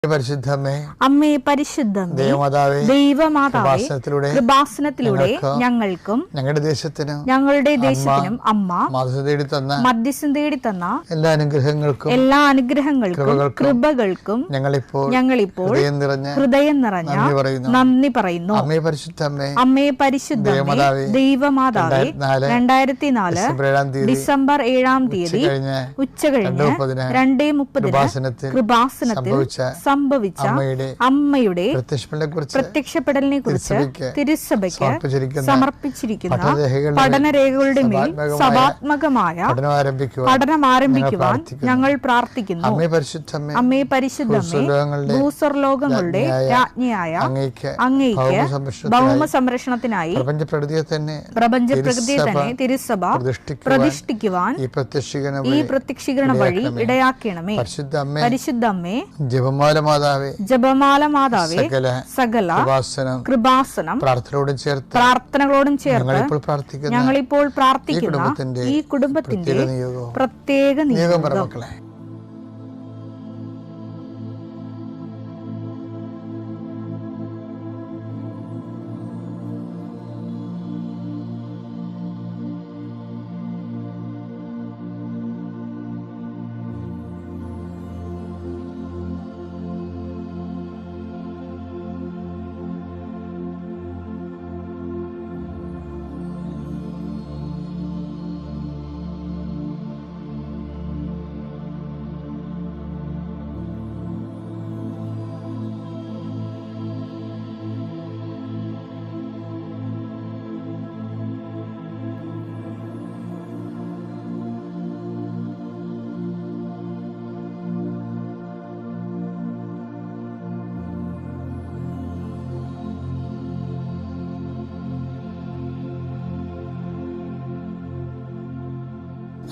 പരിശുദ്ധമേ, അമ്മേ പരിശുദ്ധമേ, ദൈവമാതാവേ, കൃപാസനത്തിലൂടെ ഞങ്ങൾക്കും ഞങ്ങളുടെ ദേശത്തിനും അമ്മ മധ്യസ്ഥം തേടി തന്ന എല്ലാ അനുഗ്രഹങ്ങൾക്കും കൃപകൾക്കും ഞങ്ങളിപ്പോൾ ഹൃദയം നിറഞ്ഞ നന്ദി പറയുന്നു. അമ്മേ പരിശുദ്ധമേ, ദൈവമാതാവേ, 2004 ഡിസംബർ 7-ാം തീയതി ഉച്ചകഴിഞ്ഞ് 2:30 കൃപാസനത്തിൽ സംഭവിച്ച അമ്മയുടെ പ്രത്യക്ഷപ്പെടലിനെ കുറിച്ച് തിരുസഭയ്ക്ക് സമർപ്പിച്ചിരിക്കുന്ന പഠനരേഖകളുടെ മേൽ സഭാത്മകമായ പഠനം ആരംഭിക്കുവാൻ ഞങ്ങൾ പ്രാർത്ഥിക്കുന്നു. അമ്മേ പരിശുദ്ധമേ, ഭൂസ്വർലോകങ്ങളുടെ രാജ്ഞിയായ അങ്ങേയ്ക്ക് ഭൗമ സംരക്ഷണത്തിനായി പ്രപഞ്ചപ്രകൃതിയെ തന്നെ തിരുസഭ പ്രതിഷ്ഠിക്കുവാൻ ഈ പ്രത്യക്ഷീകരണ വഴി ഇടയാക്കണമേ. പരിശുദ്ധമ്മേ, ജപമാല മാതാവേ, സകല കൃപാസനം പ്രാർത്ഥനകളോടും ചേർത്ത് ഞങ്ങളിപ്പോൾ പ്രാർത്ഥിക്കുന്ന ഈ കുടുംബത്തിന്റെ പ്രത്യേക നിയോഗം.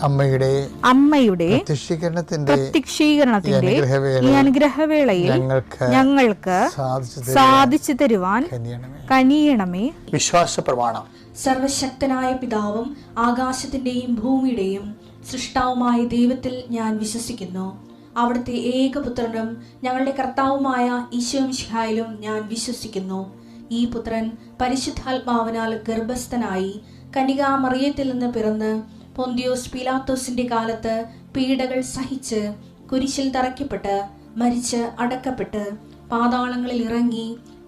അമ്മയുടെ പ്രത്യക്ഷീകരണത്തിന്റെ ഈ അനുഗ്രഹവേളയിൽ ഞങ്ങൾക്ക് സാധിച്ചു തരുവാൻ കനിയണമേ. വിശ്വാസ പ്രമാണം. സർവശക്തനായ പിതാവും ആകാശത്തിന്റെയും ഭൂമിയുടെയും സൃഷ്ടാവുമായ ദൈവത്തിൽ ഞാൻ വിശ്വസിക്കുന്നു. അവിടുത്തെ ഏകപുത്രനും ഞങ്ങളുടെ കർത്താവുമായ ഈശോ മിശിഹായിലും ഞാൻ വിശ്വസിക്കുന്നു. ഈ പുത്രൻ പരിശുദ്ധാത്മാവിനാൽ ഗർഭസ്ഥനായി കന്യകാമറിയത്തിൽ നിന്ന് പിറന്ന് പൊന്തിയോസ് പീലാത്തോസിന്റെ കാലത്ത് പീഡകൾ സഹിച്ച് കുരിശിൽ തറയ്ക്കപ്പെട്ട് മരിച്ച് അടക്കപ്പെട്ട് പാതാളങ്ങളിൽ ഇറങ്ങി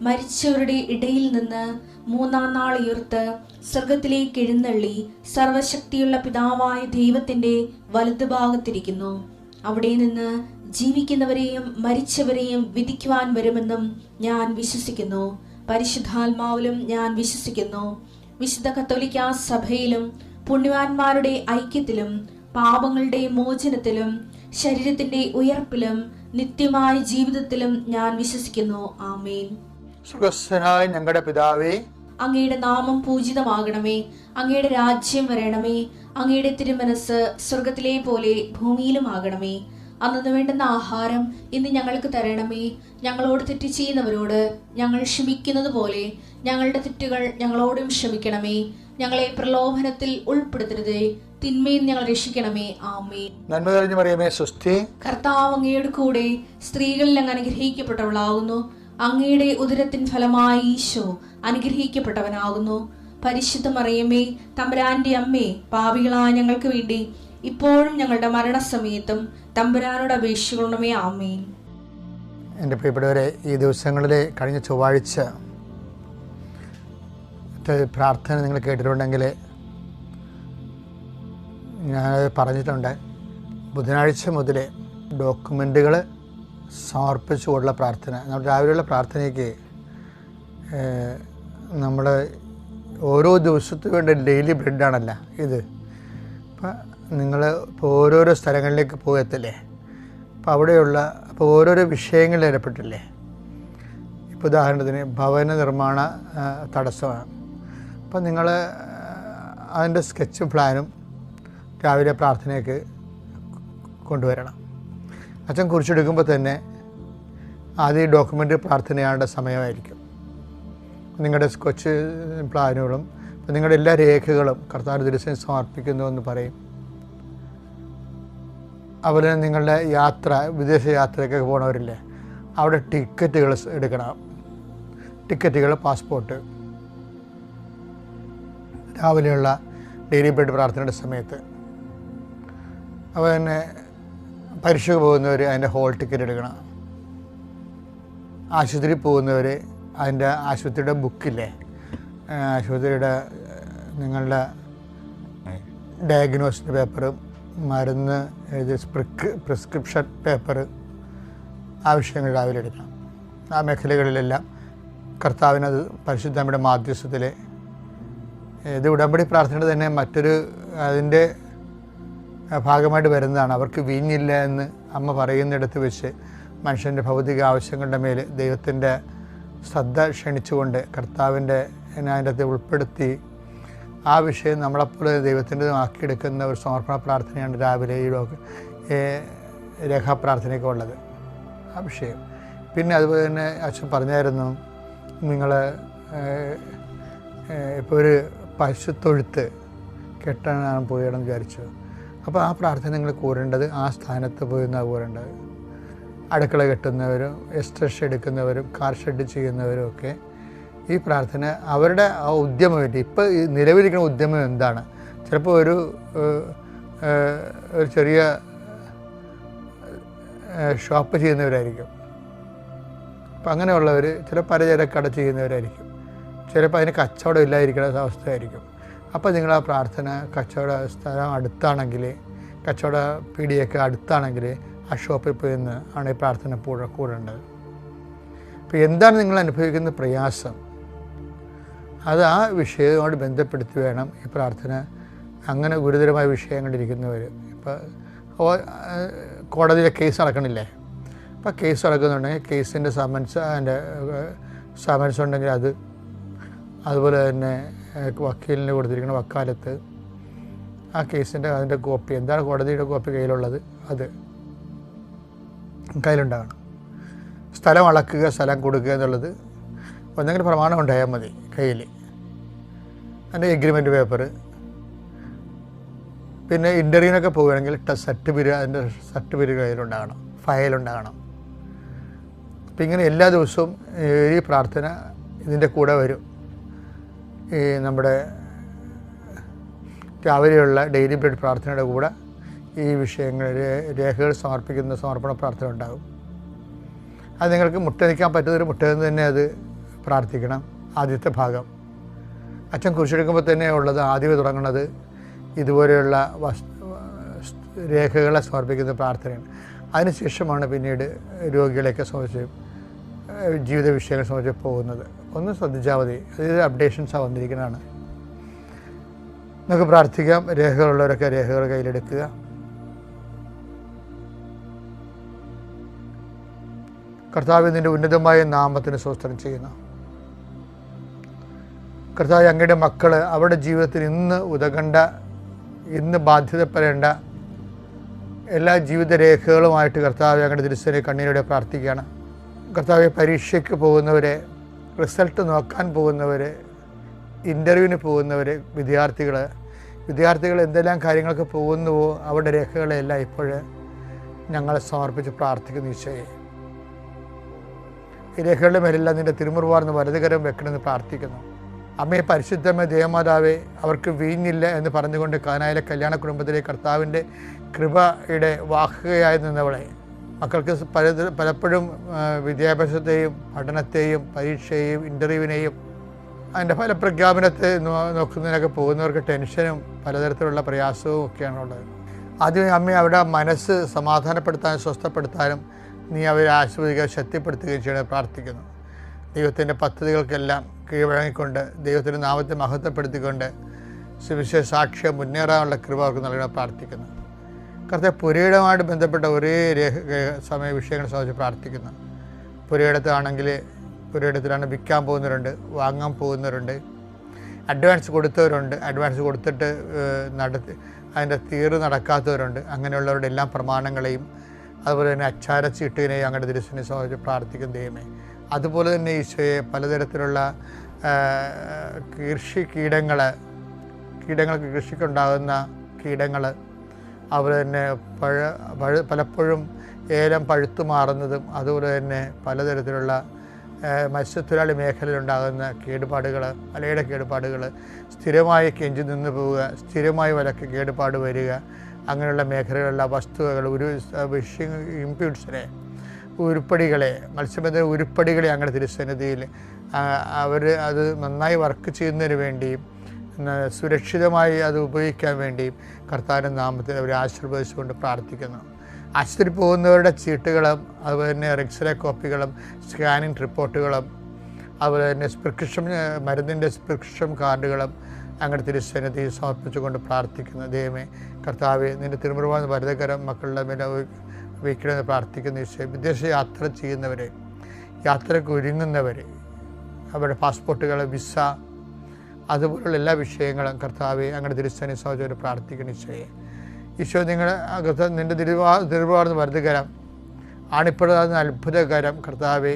മരിച്ചവരുടെ ഇടയിൽ നിന്ന് 3-ാം നാൾ ഉയർത്ത് സ്വർഗത്തിലേക്ക് എഴുന്നള്ളി സർവശക്തിയുള്ള പിതാവായ ദൈവത്തിന്റെ വലതുഭാഗത്തിരിക്കുന്നു. അവിടെ നിന്ന് ജീവിക്കുന്നവരെയും മരിച്ചവരെയും വിധിക്കുവാൻ വരുമെന്നും ഞാൻ വിശ്വസിക്കുന്നു. പരിശുദ്ധാത്മാവിലും ഞാൻ വിശ്വസിക്കുന്നു. വിശുദ്ധ കത്തോലിക്കാ സഭയിലും പുണ്യവാന്മാരുടെ ഐക്യത്തിലും പാപങ്ങളുടെ മോചനത്തിലും ശരീരത്തിന്റെ ഉയർപ്പിലും നിത്യമായ ജീവിതത്തിലും ഞാൻ വിശ്വസിക്കുന്നു. ആമേൻ. സ്വർഗ്ഗസ്ഥനായ ഞങ്ങളുടെ പിതാവേ, അങ്ങയുടെ നാമം പൂജിതമാകണമേ. അങ്ങയുടെ രാജ്യം വരണമേ. അങ്ങയുടെ തിരുമനസ് സ്വർഗത്തിലെ പോലെ ഭൂമിയിലും ആകണമേ. അന്നു വേണ്ടുന്ന ആഹാരം ഇന്ന് ഞങ്ങൾക്ക് തരണമേ. ഞങ്ങളോട് തെറ്റ് ചെയ്യുന്നവരോട് ഞങ്ങൾ ക്ഷമിക്കുന്നത് പോലെ ഞങ്ങളുടെ തെറ്റുകൾ ഞങ്ങളോടും ക്ഷമിക്കണമേ. ഞങ്ങളെ പ്രലോഭനത്തിൽ ഉൾപ്പെടുത്തരുതേ, തിന്മയിൽ ഞങ്ങൾ രക്ഷിക്കണമേ. ആമേൻ. നന്മ നിറഞ്ഞ മറിയമേ, സ്വസ്തി. കർത്താവ് അങ്ങയുടെ കൂടെ സ്ത്രീകളിൽ അങ്ങ് അനുഗ്രഹിക്കപ്പെട്ടവളാകുന്നു. അങ്ങയുടെ ഉദരത്തിൻ ഫലമായി ഈശോ അനുഗ്രഹിക്കപ്പെട്ടവനാകുന്നു. പരിശുദ്ധ മറിയമേ, തമ്പുരാന്റെ അമ്മേ, പാപികളായ ഞങ്ങൾക്ക് വേണ്ടി ഇപ്പോഴും ഞങ്ങളുടെ മരണസമയത്തും തമ്പുരാനോട് അപേക്ഷിക്കണമേ. ആമേൻ. എൻ്റെ പ്രിയപ്പെട്ടവരെ, ഈ ദിവസങ്ങളിലെ കഴിഞ്ഞ ചൊവ്വാഴ്ച പ്രാർത്ഥന നിങ്ങൾ കേട്ടിട്ടുണ്ടെങ്കിൽ ഞാൻ പറഞ്ഞിട്ടുണ്ട്. ബുധനാഴ്ച മുതൽ ഡോക്യുമെൻറ്റുകൾ സമർപ്പിച്ചുകൊണ്ടുള്ള പ്രാർത്ഥന. നമ്മൾ രാവിലെയുള്ള പ്രാർത്ഥനയ്ക്ക് നമ്മൾ ഓരോ ദിവസത്തിന് വേണ്ട ഡെയിലി ബ്രെഡാണല്ല ഇത്. അപ്പം നിങ്ങൾ ഇപ്പോൾ ഓരോരോ സ്ഥലങ്ങളിലേക്ക് പോകത്തില്ലേ, അപ്പോൾ ഓരോരോ വിഷയങ്ങളിൽ ഏർപ്പെട്ടില്ലേ. ഇപ്പോൾ ഉദാഹരണത്തിന് ഭവന നിർമ്മാണ തടസ്സമാണ്. അപ്പം നിങ്ങൾ അതിൻ്റെ സ്കെച്ചും പ്ലാനും രാവിലെ പ്രാർത്ഥനയ്ക്ക് കൊണ്ടുവരണം. അച്ഛൻ കുറിച്ചെടുക്കുമ്പോൾ തന്നെ ആദ്യം ഡോക്യുമെൻ്റ് പ്രാർത്ഥനയാണ്ട സമയമായിരിക്കും. നിങ്ങളുടെ സ്കെച്ച് പ്ലാനുകളും നിങ്ങളുടെ എല്ലാ രേഖകളും കർത്താവിൻ്റെ ദിവസം സമർപ്പിക്കുന്നു എന്ന് പറയും. അതുപോലെ നിങ്ങളുടെ യാത്ര, വിദേശ യാത്രയ്ക്കൊക്കെ പോകണവരില്ലേ, അവിടെ ടിക്കറ്റുകൾ എടുക്കണം. ടിക്കറ്റുകൾ, പാസ്പോർട്ട്. രാവിലെയുള്ള ഡെയിലി ബ്രെഡ് പ്രാർത്ഥനയുടെ സമയത്ത്. അപ്പോൾ തന്നെ പരീക്ഷയ്ക്ക് പോകുന്നവർ അതിൻ്റെ ഹോൾ ടിക്കറ്റ് എടുക്കണം. ആശുപത്രിയിൽ പോകുന്നവർ അതിൻ്റെ ആശുപത്രിയുടെ ബുക്കില്ലേ, ആശുപത്രിയുടെ നിങ്ങളുടെ ഡയഗ്നോസിൻ്റെ പേപ്പറും മരുന്ന് എഴുതി പ്രിസ്ക്രിപ്ഷൻ പേപ്പർ ആവശ്യങ്ങൾ രാവിലെ എടുക്കണം. ആ മേഖലകളിലെല്ലാം കർത്താവിനത് പരിശുദ്ധമ്മയുടെ മാധ്യസ്ഥത്തിൽ ഇത് ഉടമ്പടി പ്രാർത്ഥനയുടെ തന്നെ മറ്റൊരു അതിൻ്റെ ഭാഗമായിട്ട് വരുന്നതാണ്. അവർക്ക് വീഞ്ഞില്ല എന്ന് അമ്മ പറയുന്നിടത്ത് വെച്ച് മനുഷ്യൻ്റെ ഭൗതിക ആവശ്യങ്ങളുടെ മേൽ ദൈവത്തിൻ്റെ ശ്രദ്ധ ക്ഷണിച്ചുകൊണ്ട് കർത്താവിൻ്റെ അതിൻ്റെ അകത്ത് ഉൾപ്പെടുത്തി ആ വിഷയം നമ്മളെപ്പോലെ ദൈവത്തിൻ്റെ ആക്കിയെടുക്കുന്ന ഒരു സമർപ്പണ പ്രാർത്ഥനയാണ് രാവിലെ ഈ രേഖാപ്രാർത്ഥനയൊക്കെ ഉള്ളത്, ആ വിഷയം. പിന്നെ അതുപോലെ തന്നെ അച്ഛൻ പറഞ്ഞായിരുന്നു, നിങ്ങൾ ഇപ്പോൾ ഒരു പശുത്തൊഴുത്ത് കെട്ടാനാണ് പോയിടന്ന് വിചാരിച്ചു. അപ്പോൾ ആ പ്രാർത്ഥന നിങ്ങൾ കൂറേണ്ടത് ആ സ്ഥാനത്ത് പോയി നിന്നാണ് കൂറേണ്ടത്. അടുക്കള കെട്ടുന്നവരും എസ്റ്റേഷൻ എടുക്കുന്നവരും കാർ ഷെഡ് ചെയ്യുന്നവരും ഒക്കെ ഈ പ്രാർത്ഥന അവരുടെ ആ ഉദ്യമമായിട്ട് ഇപ്പോൾ നിലവിലിരിക്കുന്ന ഉദ്യമം എന്താണ്? ചിലപ്പോൾ ഒരു ചെറിയ ഷോപ്പ് ചെയ്യുന്നവരായിരിക്കും. അപ്പം അങ്ങനെയുള്ളവർ ചില പലചരക്കട ചെയ്യുന്നവരായിരിക്കും. ചിലപ്പോൾ അതിന് കച്ചവടം ഇല്ലാതിരിക്കുന്ന അവസ്ഥയായിരിക്കും. അപ്പോൾ നിങ്ങൾ ആ പ്രാർത്ഥന കച്ചവട സ്ഥലം അടുത്താണെങ്കിൽ, കച്ചവട പീടിയൊക്കെ അടുത്താണെങ്കിൽ ആ ഷോപ്പിൽ പോയി നിന്ന് ആണ് ഈ പ്രാർത്ഥന കൂടേണ്ടത്. അപ്പോൾ എന്താണ് നിങ്ങൾ അനുഭവിക്കുന്ന പ്രയാസം, അത് ആ വിഷയവുമായിട്ട് ബന്ധപ്പെടുത്തി വേണം ഈ പ്രാർത്ഥന. അങ്ങനെ ഗുരുതരമായ വിഷയങ്ങളിരിക്കുന്നവർ, ഇപ്പോൾ കോടതിയിലെ കേസ് നടക്കണില്ലേ, അപ്പോൾ കേസ് നടക്കുന്നുണ്ടെങ്കിൽ കേസിൻ്റെ സമൻസ് ഉണ്ടെങ്കിൽ അത്, അതുപോലെ തന്നെ വക്കീലിന് കൊടുത്തിരിക്കുന്ന വക്കാലത്ത് ആ കേസിൻ്റെ അതിൻ്റെ കോപ്പി, എന്താണ് കോടതിയുടെ കോപ്പി കയ്യിലുള്ളത് അത് കയ്യിലുണ്ടാകണം. സ്ഥലം അളക്കുക, സ്ഥലം കൊടുക്കുക എന്നുള്ളത് ഒന്നെങ്കിലും പ്രമാണം ഉണ്ടായാൽ മതി കയ്യിൽ. അതിൻ്റെ എഗ്രിമെൻറ്റ് പേപ്പർ. പിന്നെ ഇൻ്റർവ്യൂവിനൊക്കെ പോവുകയാണെങ്കിൽ അതിൻ്റെ സർട്ടിഫിക്കറ്റ് കയ്യിലുണ്ടാകണം, ഫയലുണ്ടാകണം. അപ്പം ഇങ്ങനെ എല്ലാ ദിവസവും ഈ പ്രാർത്ഥന ഇതിൻ്റെ കൂടെ വരും. ഈ നമ്മുടെ രാവിലെയുള്ള ഡെയിലി ബ്രെഡ് പ്രാർത്ഥനയുടെ കൂടെ ഈ വിഷയങ്ങൾ രേഖകൾ സമർപ്പിക്കുന്ന സമർപ്പണ പ്രാർത്ഥന ഉണ്ടാകും. അത് നിങ്ങൾക്ക് മുട്ടനിക്കാൻ പറ്റുന്നൊരു മുട്ടയെന്ന് തന്നെ അത് പ്രാർത്ഥിക്കണം. ആദ്യത്തെ ഭാഗം അച്ഛൻ കുരിശെടുക്കുമ്പോൾ തന്നെ ഉള്ളത് ആദ്യമേ തുടങ്ങുന്നത് ഇതുപോലെയുള്ള രേഖകളെ സമർപ്പിക്കുന്ന പ്രാർത്ഥനയാണ്. അതിനുശേഷമാണ് പിന്നീട് രോഗികളെയൊക്കെ സംബന്ധിച്ച് ജീവിത വിഷയങ്ങളെ സംബന്ധിച്ച് പോകുന്നത്. ഒന്ന് ശ്രദ്ധിച്ചാൽ മതി, അതിൽ അപ്ഡേഷൻസാണ് വന്നിരിക്കുന്നതാണ്. നമുക്ക് പ്രാർത്ഥിക്കാം. രേഖകളുള്ളവരൊക്കെ രേഖകൾ കയ്യിലെടുക്കുക. കർത്താവ് നിൻ്റെ ഉന്നതമായ നാമത്തിന് സ്തോത്രം ചെയ്യുന്നു. കർത്താവ്, അങ്ങയുടെ മക്കൾ അവരുടെ ജീവിതത്തിൽ ഇന്ന് ഉതകേണ്ട, ഇന്ന് ബാധ്യതപ്പെടേണ്ട എല്ലാ ജീവിത രേഖകളുമായിട്ട് കർത്താവ് അങ്ങയുടെ തിരുസേനയെ കണ്ണീരോടെ പ്രാർത്ഥിക്കുകയാണ്. കർത്താവ്, പരീക്ഷയ്ക്ക് പോകുന്നവരെ, റിസൾട്ട് നോക്കാൻ പോകുന്നവർ, ഇൻ്റർവ്യൂവിന് പോകുന്നവർ, വിദ്യാർത്ഥികൾ എന്തെല്ലാം കാര്യങ്ങൾക്ക് പോകുന്നുവോ അവരുടെ രേഖകളെല്ലാം ഇപ്പോൾ ഞങ്ങളെ സമർപ്പിച്ച് പ്രാർത്ഥിക്കുന്നു. ഈശോയെ, ഈ രേഖകളുടെ മേലെല്ലാം നിൻ്റെ തിരുമുറുവാർന്ന് വലതുകരം വെക്കണമെന്ന് പ്രാർത്ഥിക്കുന്നു. അമ്മയെ പരിശുദ്ധമേ ദേവമാതാവേ, അവർക്ക് വീഞ്ഞില്ല എന്ന് പറഞ്ഞുകൊണ്ട് കാനായിലെ കല്യാണ കുടുംബത്തിലെ കർത്താവിൻ്റെ കൃപയുടെ വാഹകയായി നിന്നവളെ, മക്കൾക്ക് പലപ്പോഴും വിദ്യാഭ്യാസത്തെയും പഠനത്തെയും പരീക്ഷയെയും ഇൻ്റർവ്യൂവിനെയും അതിൻ്റെ ഫലപ്രഖ്യാപനത്തെ നോക്കുന്നതിനൊക്കെ പോകുന്നവർക്ക് ടെൻഷനും പലതരത്തിലുള്ള പ്രയാസവും ഒക്കെയാണുള്ളത്. ആദ്യമേ അമ്മയെ അവരുടെ മനസ്സ് സമാധാനപ്പെടുത്താനും സ്വസ്ഥപ്പെടുത്താനും നീ അവരെ ആശീർവദിക്കുകയും ശക്തിപ്പെടുത്തുകയും ചെയ്യണമെന്ന് പ്രാർത്ഥിക്കുന്നു. ദൈവത്തിൻ്റെ പദ്ധതികൾക്കെല്ലാം കീഴ്വഴങ്ങിക്കൊണ്ട് ദൈവത്തിൻ്റെ നാമത്തെ മഹത്വപ്പെടുത്തിക്കൊണ്ട് സുവിശേഷ സാക്ഷ്യം മുന്നേറാനുള്ള കൃപ അവർക്ക് നൽകണമെന്ന് പ്രാർത്ഥിക്കുന്നു. കർത്താവ്, പുരയിടമായിട്ട് ബന്ധപ്പെട്ട ഒരേ സമയ വിഷയങ്ങളെ സംബന്ധിച്ച് പ്രാർത്ഥിക്കുന്നു. പുരയിടത്താണെങ്കിൽ പുരയിടത്തിലാണ് വിൽക്കാൻ പോകുന്നവരുണ്ട്, വാങ്ങാൻ പോകുന്നവരുണ്ട്, അഡ്വാൻസ് കൊടുത്തവരുണ്ട്, അഡ്വാൻസ് കൊടുത്തിട്ട് അതിൻ്റെ തീർ നടക്കാത്തവരുണ്ട്. അങ്ങനെയുള്ളവരുടെ എല്ലാ പ്രമാണങ്ങളെയും അതുപോലെ തന്നെ അച്ചാരച്ചീട്ടിനെയും അങ്ങയുടെ തിരുസനെ സംബന്ധിച്ച് പ്രാർത്ഥിക്കുന്ന ദൈവമേ. അതുപോലെ തന്നെ ഈശോയെ, പലതരത്തിലുള്ള കീടങ്ങൾക്ക് കൃഷിക്കുണ്ടാകുന്ന കീടങ്ങൾ, അതുപോലെ തന്നെ പലപ്പോഴും ഏലം പഴുത്തു മാറുന്നതും, അതുപോലെ തന്നെ പലതരത്തിലുള്ള മത്സ്യത്തൊഴിലാളി മേഖലയിലുണ്ടാകുന്ന കേടുപാടുകൾ, വലയുടെ കേടുപാടുകൾ, സ്ഥിരമായി കെഞ്ചി നിന്ന് പോവുക, സ്ഥിരമായി വലക്ക് കേടുപാട് വരിക, അങ്ങനെയുള്ള മേഖലകളിലുള്ള വസ്തുവകൾ, ഇംപ്യൂട്ട്സിനെ, ഉരുപ്പടികളെ, മത്സ്യബന്ധന ഉരുപ്പടികളെ അങ്ങനെ തിരുസന്നിധിയിൽ അവർ അത് നന്നായി വർക്ക് ചെയ്യുന്നതിന് വേണ്ടിയും സുരക്ഷിതമായി അത് ഉപയോഗിക്കാൻ വേണ്ടിയും കർത്താവിൻ്റെ നാമത്തിൽ അവരെ ആശീർവദിച്ചുകൊണ്ട് പ്രാർത്ഥിക്കുന്നു. ആശുപത്രി പോകുന്നവരുടെ ചീട്ടുകളും, അതുപോലെ തന്നെ എക്സ്റേ കോപ്പികളും, സ്കാനിങ് റിപ്പോർട്ടുകളും, അതുപോലെ തന്നെ പ്രിസ്ക്രിപ്ഷൻ മരുന്നിൻ്റെ പ്രിസ്ക്രിപ്ഷൻ കാർഡുകളും അങ്ങനെ തിരുസന്നിധിയിൽ സമർപ്പിച്ചുകൊണ്ട് പ്രാർത്ഥിക്കുന്നു. ദൈവമേ കർത്താവെ, നിൻ്റെ തിരുമുറുവാൻ വരദകരം മക്കളുടെ മേലെ വയ്ക്കണമെന്ന് പ്രാർത്ഥിക്കുന്ന വിഷയം. വിദേശ യാത്ര ചെയ്യുന്നവരെ, യാത്രയ്ക്ക് ഒരുങ്ങുന്നവരെ, അവരുടെ പാസ്പോർട്ടുകൾ, വിസ, അതുപോലുള്ള എല്ലാ വിഷയങ്ങളും കർത്താവെ അങ്ങനെ തിരുസന്നിധി സഹോദരൻ പ്രാർത്ഥിക്കുന്ന ഈശോയെ. ഈശോ നിങ്ങളുടെ അകത്ത് നിൻ്റെ തിരുവാർന്ന് വരദകരം, ആണിപ്പെടുന്ന അത്ഭുതകരം കർത്താവെ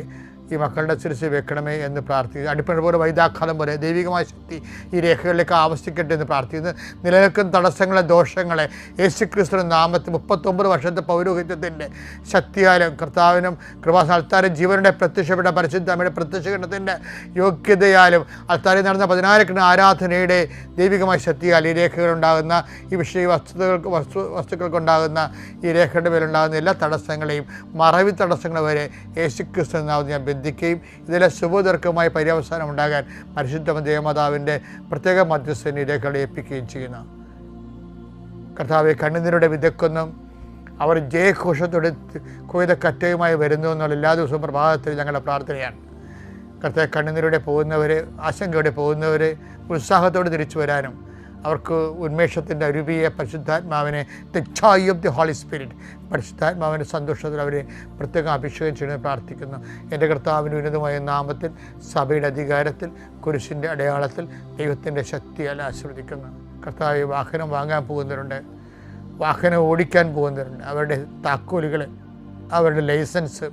ഈ മക്കളുടെ ശിരസിൽ വെക്കണമേ എന്ന് പ്രാർത്ഥിക്കുന്നു. അടിപ്പണ പോലെ വൈദാഘാതം പോലെ ദൈവികമായ ശക്തി ഈ രേഖകളിലേക്ക് ആവശ്യിക്കട്ടെ എന്ന് പ്രാർത്ഥിക്കുന്നു. നിലനിൽക്കുന്ന തടസ്സങ്ങളെ, ദോഷങ്ങളെ യേശുക്രിസ്തുവിന്റെ നാമത്തിൽ 39 വർഷത്തെ പൗരോഹിത്യത്തിൻ്റെ ശക്തിയാലും കർത്താവിനും കൃപാസ്ഥാനത്താരും ജീവനുടെ പ്രത്യക്ഷപ്പെട്ട പരിശുദ്ധ അമ്മയുടെ പ്രത്യക്ഷീകരണത്തിൻ്റെ യോഗ്യതയാലും അൾത്താരിൽ നടന്ന 16 ആരാധനയുടെ ദൈവികമായ ശക്തിയാൽ ഈ രേഖകളുണ്ടാകുന്ന ഈ വിഷയ വസ്തുക്കൾക്കുണ്ടാകുന്ന ഈ രേഖയുടെ മേലുണ്ടാകുന്ന എല്ലാ തടസ്സങ്ങളെയും, മറവി തടസ്സങ്ങൾ വരെ യേശുക്രിസ്തു നാമത്തിൽ ഞാൻ ബന്ധിക്കുകയും ഇതിലെ ശുഭദീർഘമായ പര്യവസാനം ഉണ്ടാകാൻ പരിശുദ്ധ ദേവമാതാവിൻ്റെ പ്രത്യേക മധ്യസ്ഥനെ രേഖകളെ ഏൽപ്പിക്കുകയും ചെയ്യുന്നു. കർത്താവെ, കണ്ണുനീരുടെ വിതയ്ക്കൊന്നും അവർ ജയഘോഷത്തോടെ കൊയ്ത കറ്റയുമായി വരുന്നു എന്നുള്ള എല്ലാ ദിവസവും പ്രഭാതത്തിൽ ഞങ്ങളുടെ പ്രാർത്ഥനയാണ്. കർത്താവെ, കണ്ണുനീരുടെ പോകുന്നവർ, ആശങ്കയോടെ പോകുന്നവർ ഉത്സാഹത്തോടെ തിരിച്ചു വരാനും അവർക്ക് ഉന്മേഷത്തിൻ്റെ അരുവിയെ പരിശുദ്ധാത്മാവിനെ, the joy of the Holy Spirit, പരിശുദ്ധാത്മാവിൻ്റെ സന്തോഷത്തിൽ അവരെ പ്രത്യേകം അഭിഷേകം ചെയ്യണമെന്ന് പ്രാർത്ഥിക്കുന്നു. എൻ്റെ കർത്താവിൻ്റെ ഉന്നതമായ നാമത്തിൽ, സഭയുടെ അധികാരത്തിൽ, കുരിശിൻ്റെ അടയാളത്തിൽ, ദൈവത്തിൻ്റെ ശക്തിയാൽ ആശീർവദിക്കുന്നു. കർത്താവ്, വാഹനം വാങ്ങാൻ പോകുന്നവരുണ്ട്, വാഹനം ഓടിക്കാൻ പോകുന്നവരുണ്ട്, അവരുടെ താക്കോലുകൾ, അവരുടെ ലൈസൻസ്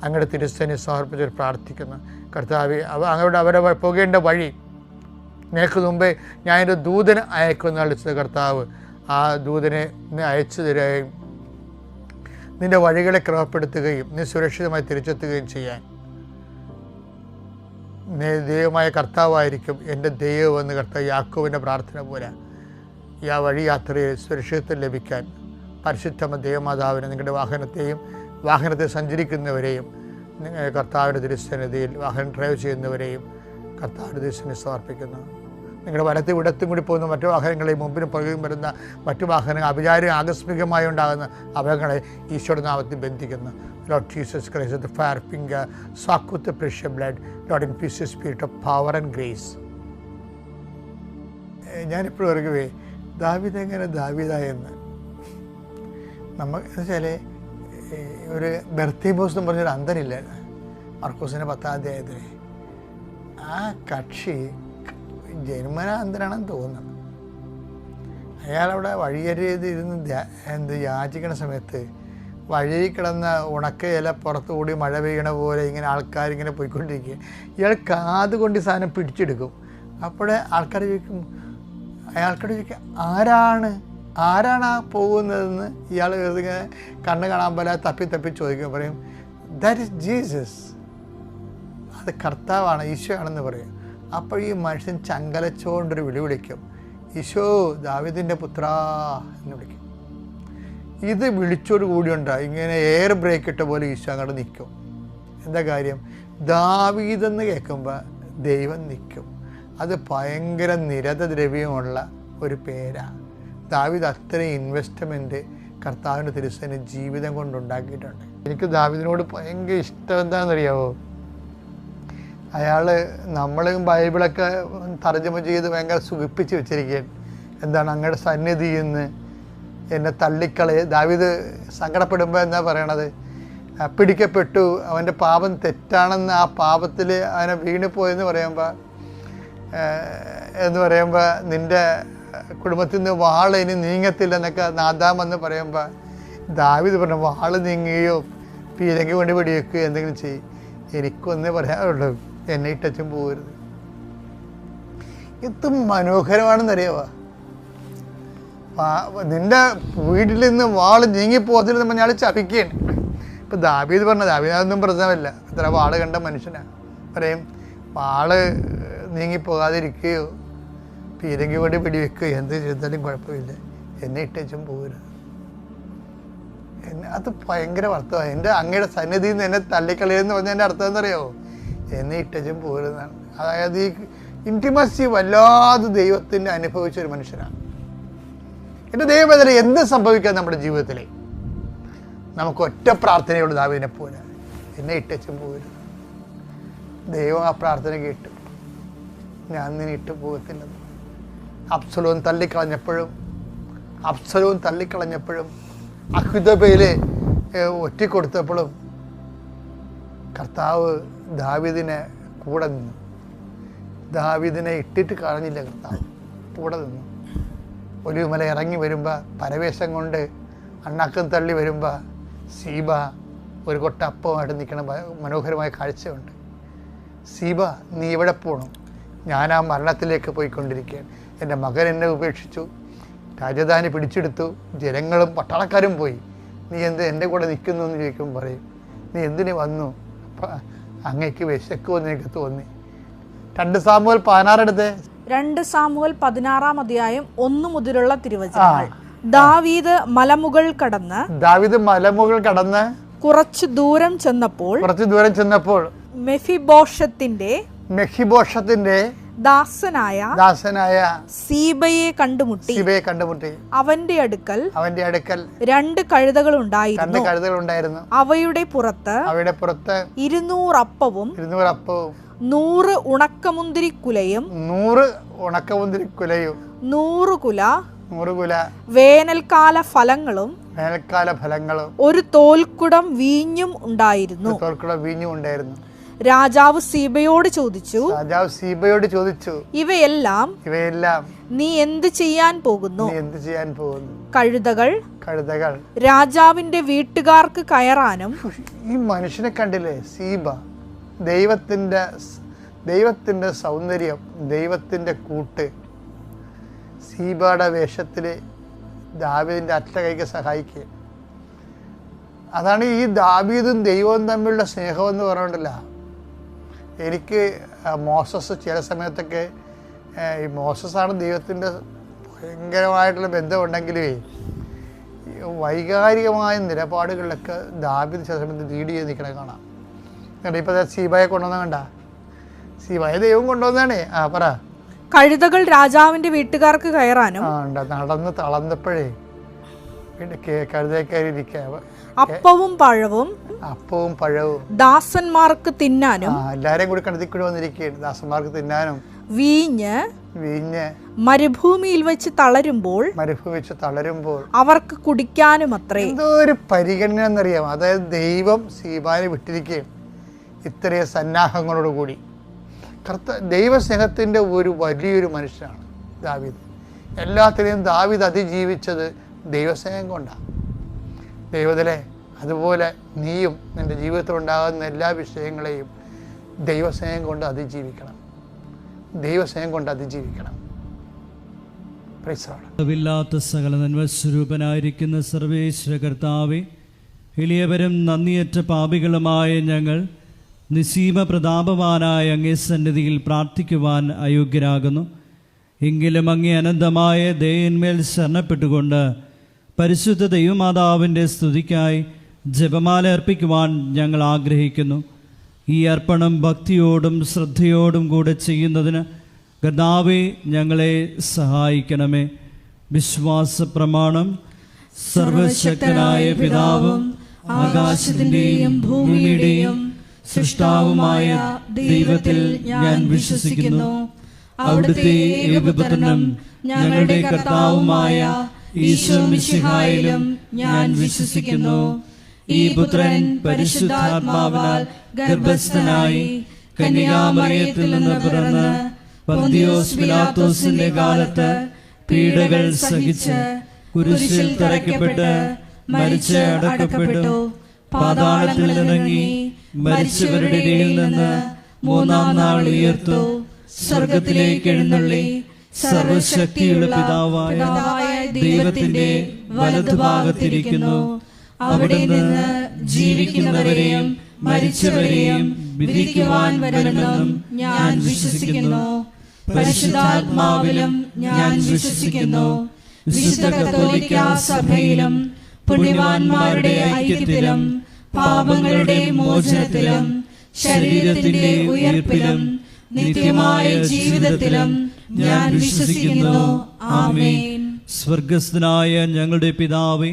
അങ്ങയുടെ തിരുസന്നിധിയിൽ സമർപ്പിച്ച് പ്രാർത്ഥിക്കുന്നു. കർത്താവ്, അവരെ പോകേണ്ട വഴി നിനക്ക് മുമ്പേ ഞാൻ എൻ്റെ ദൂതനെ അയക്കുന്ന വിളിച്ച കർത്താവ്, ആ ദൂതനെ അയച്ചു തരികയും നിൻ്റെ വഴികളെ ക്രമപ്പെടുത്തുകയും നീ സുരക്ഷിതമായി തിരിച്ചെത്തുകയും ചെയ്യാൻ ദൈവമായ കർത്താവായിരിക്കും എൻ്റെ ദൈവമെന്ന് കർത്താവ് യാക്കോബിൻ്റെ പ്രാർത്ഥന പോലെ ഈ വഴി യാത്രയിൽ സുരക്ഷിതത്വം ലഭിക്കാൻ പരിശുദ്ധ ദേവമാതാവിനെ, നിങ്ങളുടെ വാഹനത്തിൽ സഞ്ചരിക്കുന്നവരെയും, കർത്താവിൻ്റെ തിരുസന്നിധിയിൽ വാഹനം ഡ്രൈവ് ചെയ്യുന്നവരെയും കർത്താവിൻ്റെ തിരുസന്നിധിയിൽ സമർപ്പിക്കുന്നു. നിങ്ങളുടെ വലത്തും ഇടത്തും കൂടി പോകുന്ന മറ്റു വാഹനങ്ങളെയും മുമ്പിനും പുറകിലും വരുന്ന മറ്റു വാഹനങ്ങൾ, അപചാരം ആകസ്മികമായി ഉണ്ടാകുന്ന അപകടങ്ങളെ ഈശോയുടെ നാമത്തിൽ ബന്ധിക്കുന്നു. Lord Jesus Christ, the fire finger, soak with the precious blood, Lord, infuse your spirit of power and grace. ഞാനിപ്പോഴും ഓർക്കവേ, ദാവീദ് എങ്ങനെ ദാവീദായെന്ന് നമ്മൾ വെച്ചാൽ ഒരു ബെർത്തിമോസ് എന്ന് പറഞ്ഞൊരു അന്തരില്ല മർക്കോസിൻ്റെ 10-ാം അധ്യായത്തിൽ. ആ കക്ഷി ജന്മന അന്തരാണെന്ന് തോന്നുന്നു. അയാളവിടെ വഴിയരിയിരുന്ന് യാചിക്കണ സമയത്ത് വഴി കിടന്ന ഉണക്ക ഇല പുറത്തു കൂടി മഴ പെയ്യണ പോലെ ഇങ്ങനെ ആൾക്കാരിങ്ങനെ പോയിക്കൊണ്ടിരിക്കുക. ഇയാൾ കാത് കൊണ്ട് ഈ സാധനം പിടിച്ചെടുക്കും. അപ്പോഴേ അയാൾക്കാർ ചോദിക്കും ആരാണ് ആ പോകുന്നതെന്ന് ഇയാൾ ഇങ്ങനെ കണ്ണ് കാണാൻ പോലെ തപ്പി ചോദിക്കും. പറയും ദാറ്റ് ഈസ് ജീസസ്, അത് കർത്താവാണ്, ഈശോ ആണെന്ന് പറയും. അപ്പോൾ ഈ മനുഷ്യൻ ചങ്കലച്ചോണ്ടൊരു വിളിക്കും, ഈശോ ദാവീദിൻ്റെ പുത്രാ എന്ന് വിളിക്കും. ഇത് വിളിച്ചോട് കൂടിയുണ്ട് ഇങ്ങനെ എയർ ബ്രേക്ക് ഇട്ട പോലെ ഈശോ അങ്ങോട്ട് നിൽക്കും. എന്താ കാര്യം? ദാവീദെന്ന് കേൾക്കുമ്പോൾ ദൈവം നിൽക്കും. അത് ഭയങ്കര നിരതദ്രവ്യമുള്ള ഒരു പേരാണ്. ദാവീദ് അത്രയും ഇൻവെസ്റ്റ്മെൻറ്റ് കർത്താവിൻ്റെ തിരുസന്നിധിയിൽ ജീവിതം കൊണ്ടുണ്ടാക്കിയിട്ടുണ്ട്. എനിക്ക് ദാവീദിനോട് ഭയങ്കര ഇഷ്ടം എന്താണെന്നറിയാമോ? അയാൾ നമ്മളും ബൈബിളൊക്കെ തർജ്ജമ ചെയ്ത് ഭയങ്കര സുഖിപ്പിച്ച് വെച്ചിരിക്കുകയാണ്. എന്താണ്? അങ്ങയുടെ സന്നിധിയിൽ നിന്ന് എന്നെ തള്ളിക്കളയെ. ദാവീദ് സങ്കടപ്പെടുമ്പോൾ എന്താ പറയണത്? പിടിക്കപ്പെട്ടു, അവൻ്റെ പാപം തെറ്റാണെന്ന്, ആ പാപത്തിൽ അവനെ വീണിപ്പോയെന്ന് പറയുമ്പോൾ നിൻ്റെ കുടുംബത്തിൽ നിന്ന് വാൾ ഇനി നീങ്ങത്തില്ലെന്നൊക്കെ നാദാമെന്ന് പറയുമ്പോൾ ദാവീദ് പറഞ്ഞു, വാൾ നീങ്ങുകയോ പീരങ്കി കൊണ്ട് വെടിവെക്കുകയോ എന്തെങ്കിലും ചെയ്യും, എനിക്കൊന്നേ പറയാനുള്ളൂ, എന്നെ ഇട്ടും പോകരുത്. ഇത് മനോഹരമാണെന്നറിയാവോ? നിന്റെ വീട്ടിൽ നിന്ന് വാള് നീങ്ങിപ്പോകത്തില്ലെന്ന് പറഞ്ഞാൽ ചപിക്കുകയാണ്. ഇപ്പം ദാവീദ് അതൊന്നും പ്രശ്നമല്ല, ഇത്ര വാള് കണ്ട മനുഷ്യനാണ്. പറയും വാള് നീങ്ങിപ്പോകാതിരിക്കുകയോ പീരങ്കി കൊണ്ട് പിടിവെക്കുകയോ എന്ത് ചെയ്താലും കുഴപ്പമില്ല, എന്നെ ഇട്ടേച്ചും പോകരുത്. അത് ഭയങ്കര അർത്ഥമാണ്. എൻ്റെ അങ്ങയുടെ സന്നിധിയിൽ നിന്ന് എന്നെ തള്ളിക്കളയെന്ന് പറഞ്ഞാൽ എൻ്റെ അർത്ഥം എന്നറിയാമോ? എന്നെ ഇട്ടേച്ചും പോകരുതെന്നാണ്. അതായത് ഈ ഇൻറ്റിമസി വല്ലാതെ ദൈവത്തിൻ്റെ അനുഭവിച്ചൊരു മനുഷ്യനാണ്. എൻ്റെ ദൈവവേദന എന്ത് സംഭവിക്കാം നമ്മുടെ ജീവിതത്തിൽ, നമുക്ക് ഒറ്റ പ്രാർത്ഥനയോട് ദാവീദിനെ പോലെ എന്നെ ഇട്ടേച്ചും പോകരുത്. ദൈവം ആ പ്രാർത്ഥന കേട്ടു, ഞാൻ നിന്നെ ഇട്ട് പോകത്തില്ലെന്ന്. അബ്സലോം തള്ളിക്കളഞ്ഞപ്പോഴും അഹ്തോബേല് ഒറ്റിക്കൊടുത്തപ്പോഴും കർത്താവ് ദാവീദിനെ കൂടെ നിന്നു. ദാവീദിനെ ഇട്ടിട്ട് കളഞ്ഞില്ല, കർത്താവ് കൂടെ നിന്നു. ഒലിവുമല ഇറങ്ങി വരുമ്പോൾ പരവേശം കൊണ്ട് അണ്ണാക്കം തള്ളി വരുമ്പോൾ സീബ ഒരു കൊട്ട അപ്പമായിട്ട് നിൽക്കണ മനോഹരമായ കാഴ്ചയുണ്ട്. സീബ, നീ എവിടെ പോകണം? ഞാൻ ആ മരണത്തിലേക്ക് പോയിക്കൊണ്ടിരിക്കുകയാണ്. എൻ്റെ മകൻ എന്നെ ഉപേക്ഷിച്ചു, രാജധാനി പിടിച്ചെടുത്തു, ജനങ്ങളും പട്ടാളക്കാരും പോയി. നീ എന്ത് എൻ്റെ കൂടെ നിൽക്കുന്നു എന്ന് ചോദിക്കുമ്പോൾ പറയും, നീ എന്തിനു വന്നു? അങ്ങയ്ക്ക് വിശക്കുമെന്ന് എനിക്ക് തോന്നി. 2 സാമുവേൽ 16 എടുത്തേ. 2 സാമുവേൽ 16 അധ്യായം 1 മുതലുള്ള തിരുവചനങ്ങൾ. ദാവീദ് മലമുകൾ കടന്ന് കുറച്ചു ദൂരം ചെന്നപ്പോൾ മെഫിബോഷത്തിന്റെ ദാസനായ സീബയെ കണ്ടുമുട്ടി. അവന്റെ അടുക്കൽ 2 കഴുതകൾ ഉണ്ടായിരുന്നു. അവയുടെ പുറത്ത് 200 അപ്പവും 100 ഉണക്കമുന്തിരിക്കുലയും 100 കുല വേനൽക്കാല ഫലങ്ങളും ഒരു തോൽക്കുടം വീഞ്ഞും ഉണ്ടായിരുന്നു. രാജാവ് സീബയോട് ചോദിച്ചു, ഇവയെല്ലാം നീ എന്ത് ചെയ്യാൻ പോകുന്നു? കഴുതകൾ രാജാവിന്റെ വീട്ടുകാർക്ക് കയറാനും. ഈ മനുഷ്യനെ കണ്ടില്ലേ? സീബ, ദൈവത്തിന്റെ സൗന്ദര്യം, ദൈവത്തിന്റെ കൂട്ട്. സീബയുടെ വേഷത്തിൽ ദാവീദിന്റെ അറ്റ കൈക്ക് സഹായിക്കുക. അതാണ് ഈ ദാവീദും ദൈവവും തമ്മിലുള്ള സ്നേഹം എന്ന് പറഞ്ഞിട്ടില്ല. എനിക്ക് മോസസ് ചില സമയത്തൊക്കെ ഈ മോസസാണ് ദൈവത്തിൻ്റെ ഭയങ്കരമായിട്ടുള്ള ബന്ധമുണ്ടെങ്കിലേ വൈകാരികമായ നിലപാടുകളിലൊക്കെ ദാവീദ് ചില സമയത്ത് ലീഡ് ചെയ്ത് നിൽക്കണ കാണാം. ഇപ്പോൾ സീബയെ കൊണ്ടുവന്ന കണ്ട, സീബയെ ദൈവം കൊണ്ടുവന്നാണേ. പറ. കഴുതകൾ രാജാവിന്റെ വീട്ടുകാർക്ക് കയറാനും. നടന്ന് തളർന്നപ്പോഴേ കഴുതേ കയറിയിരിക്കുക. അപ്പവും പഴവും ദാസന്മാർക്ക് തിന്നാനും. എല്ലാരെയും കൂടി കടത്തിക്കൂടി വന്നിരിക്കുകയാണ്. ദാസന്മാർക്ക് തിന്നാനും. വീഞ്ഞ് മരുഭൂമിയിൽ വെച്ച് തളരുമ്പോൾ അവർക്ക് കുടിക്കാനും അത്രേ. എന്തോ ഒരു പരിഗണന എന്നറിയാം. അതായത് ദൈവം സീബാനെ വിട്ടിരിക്കുകയാണ് ഇത്രയും സന്നാഹങ്ങളോടുകൂടി. ദൈവസ്നേഹത്തിൻ്റെ ഒരു വലിയൊരു മനുഷ്യനാണ് ദാവീദ്. എല്ലാത്തിനെയും ദാവീദ് അതിജീവിച്ചത് ദൈവസ്നേഹം കൊണ്ടാണ്. ദൈവത്തിലെ അതുപോലെ നീയും നിൻ്റെ ജീവിതത്തിൽ ഉണ്ടാകുന്ന എല്ലാ വിഷയങ്ങളെയും ദൈവസ്നേഹം കൊണ്ട് അതിജീവിക്കണം. സകല നന്മസ്വരൂപനായിരിക്കുന്ന സർവേശ്വര കർത്താവേ, എളിയവരും നന്ദിയറ്റ പാപികളുമായ ഞങ്ങൾ നിസീമ പ്രതാപവാനായ അങ്ങേ സന്നിധിയിൽ പ്രാർത്ഥിക്കുവാൻ അയോഗ്യരാകുന്നു. എങ്കിലും അങ്ങേ അനന്തമായ ദയന്മേൽ ശരണപ്പെട്ടുകൊണ്ട് പരിശുദ്ധ ദൈവമാതാവിൻ്റെ സ്തുതിക്കായി ജപമാല അർപ്പിക്കുവാൻ ഞങ്ങൾ ആഗ്രഹിക്കുന്നു. ഈ അർപ്പണം ഭക്തിയോടും ശ്രദ്ധയോടും കൂടെ ചെയ്യുന്നതിന് കർത്താവേ ഞങ്ങളെ സഹായിക്കണമേ. വിശ്വാസ പ്രമാണം. സർവശക്തനായ പിതാവും ആകാശത്തിൻ്റെയും ഭൂമിയുടെയും സൃഷ്ടാവുമായ ദൈവത്തിൽ ഞാൻ വിശ്വസിക്കുന്നു. അവിടുത്തെ ഏകപുത്രനും ഞങ്ങളുടെ കർത്താവുമായ ഈശോ മിശിഹായിലും ഞാൻ വിശ്വസിക്കുന്നു. ഈ പുത്രൻ പരിശുദ്ധാത്മാവിനാൽ ഗർഭസ്ഥനായി കന്യകാമറിയത്തിൽ നിന്ന് പിറന്ന് പന്തിയോസ് പിലാത്തോസിന്റെ കാലത്ത് പീഡകൾ സഹിച്ച് കുരിശിൽ തറയ്ക്കപ്പെട്ട് മരിച്ച് അടക്കപ്പെട്ടു, പാതാളത്തിൽ ഇറങ്ങി മരിച്ചവരുടെ ഇടയിൽ നിന്ന് 3-ാം നാൾ ഉയർത്തു, സ്വർഗത്തിലേക്ക് എഴുന്നള്ളി സർവശക്തിയുള്ള പിതാവായ ദൈവത്തിന്റെ വലതുഭാഗത്തിരിക്കുന്നു. അവിടെ നിന്ന് ജീവിക്കുന്നവരെയും മരിച്ചവരെയും വിധിക്കുവാൻ വരുമെന്നും ഞാൻ വിശ്വസിക്കുന്നു. പരിശുദ്ധാത്മാവിലും ഞാൻ വിശ്വസിക്കുന്നു. വിശുദ്ധ കത്തോലിക്കാ സഭയിലും പുണ്യവാന്മാരുടെ ഐക്യത്തിലും പാപങ്ങളുടെ മോചനത്തിലും ശരീരത്തിന്റെ ഉയർപ്പിലും നിത്യമായ ജീവിതത്തിലും ഞാൻ വിശ്വസിക്കുന്നു. ആമേൻ. സ്വർഗസ്ഥനായ ഞങ്ങളുടെ പിതാവേ,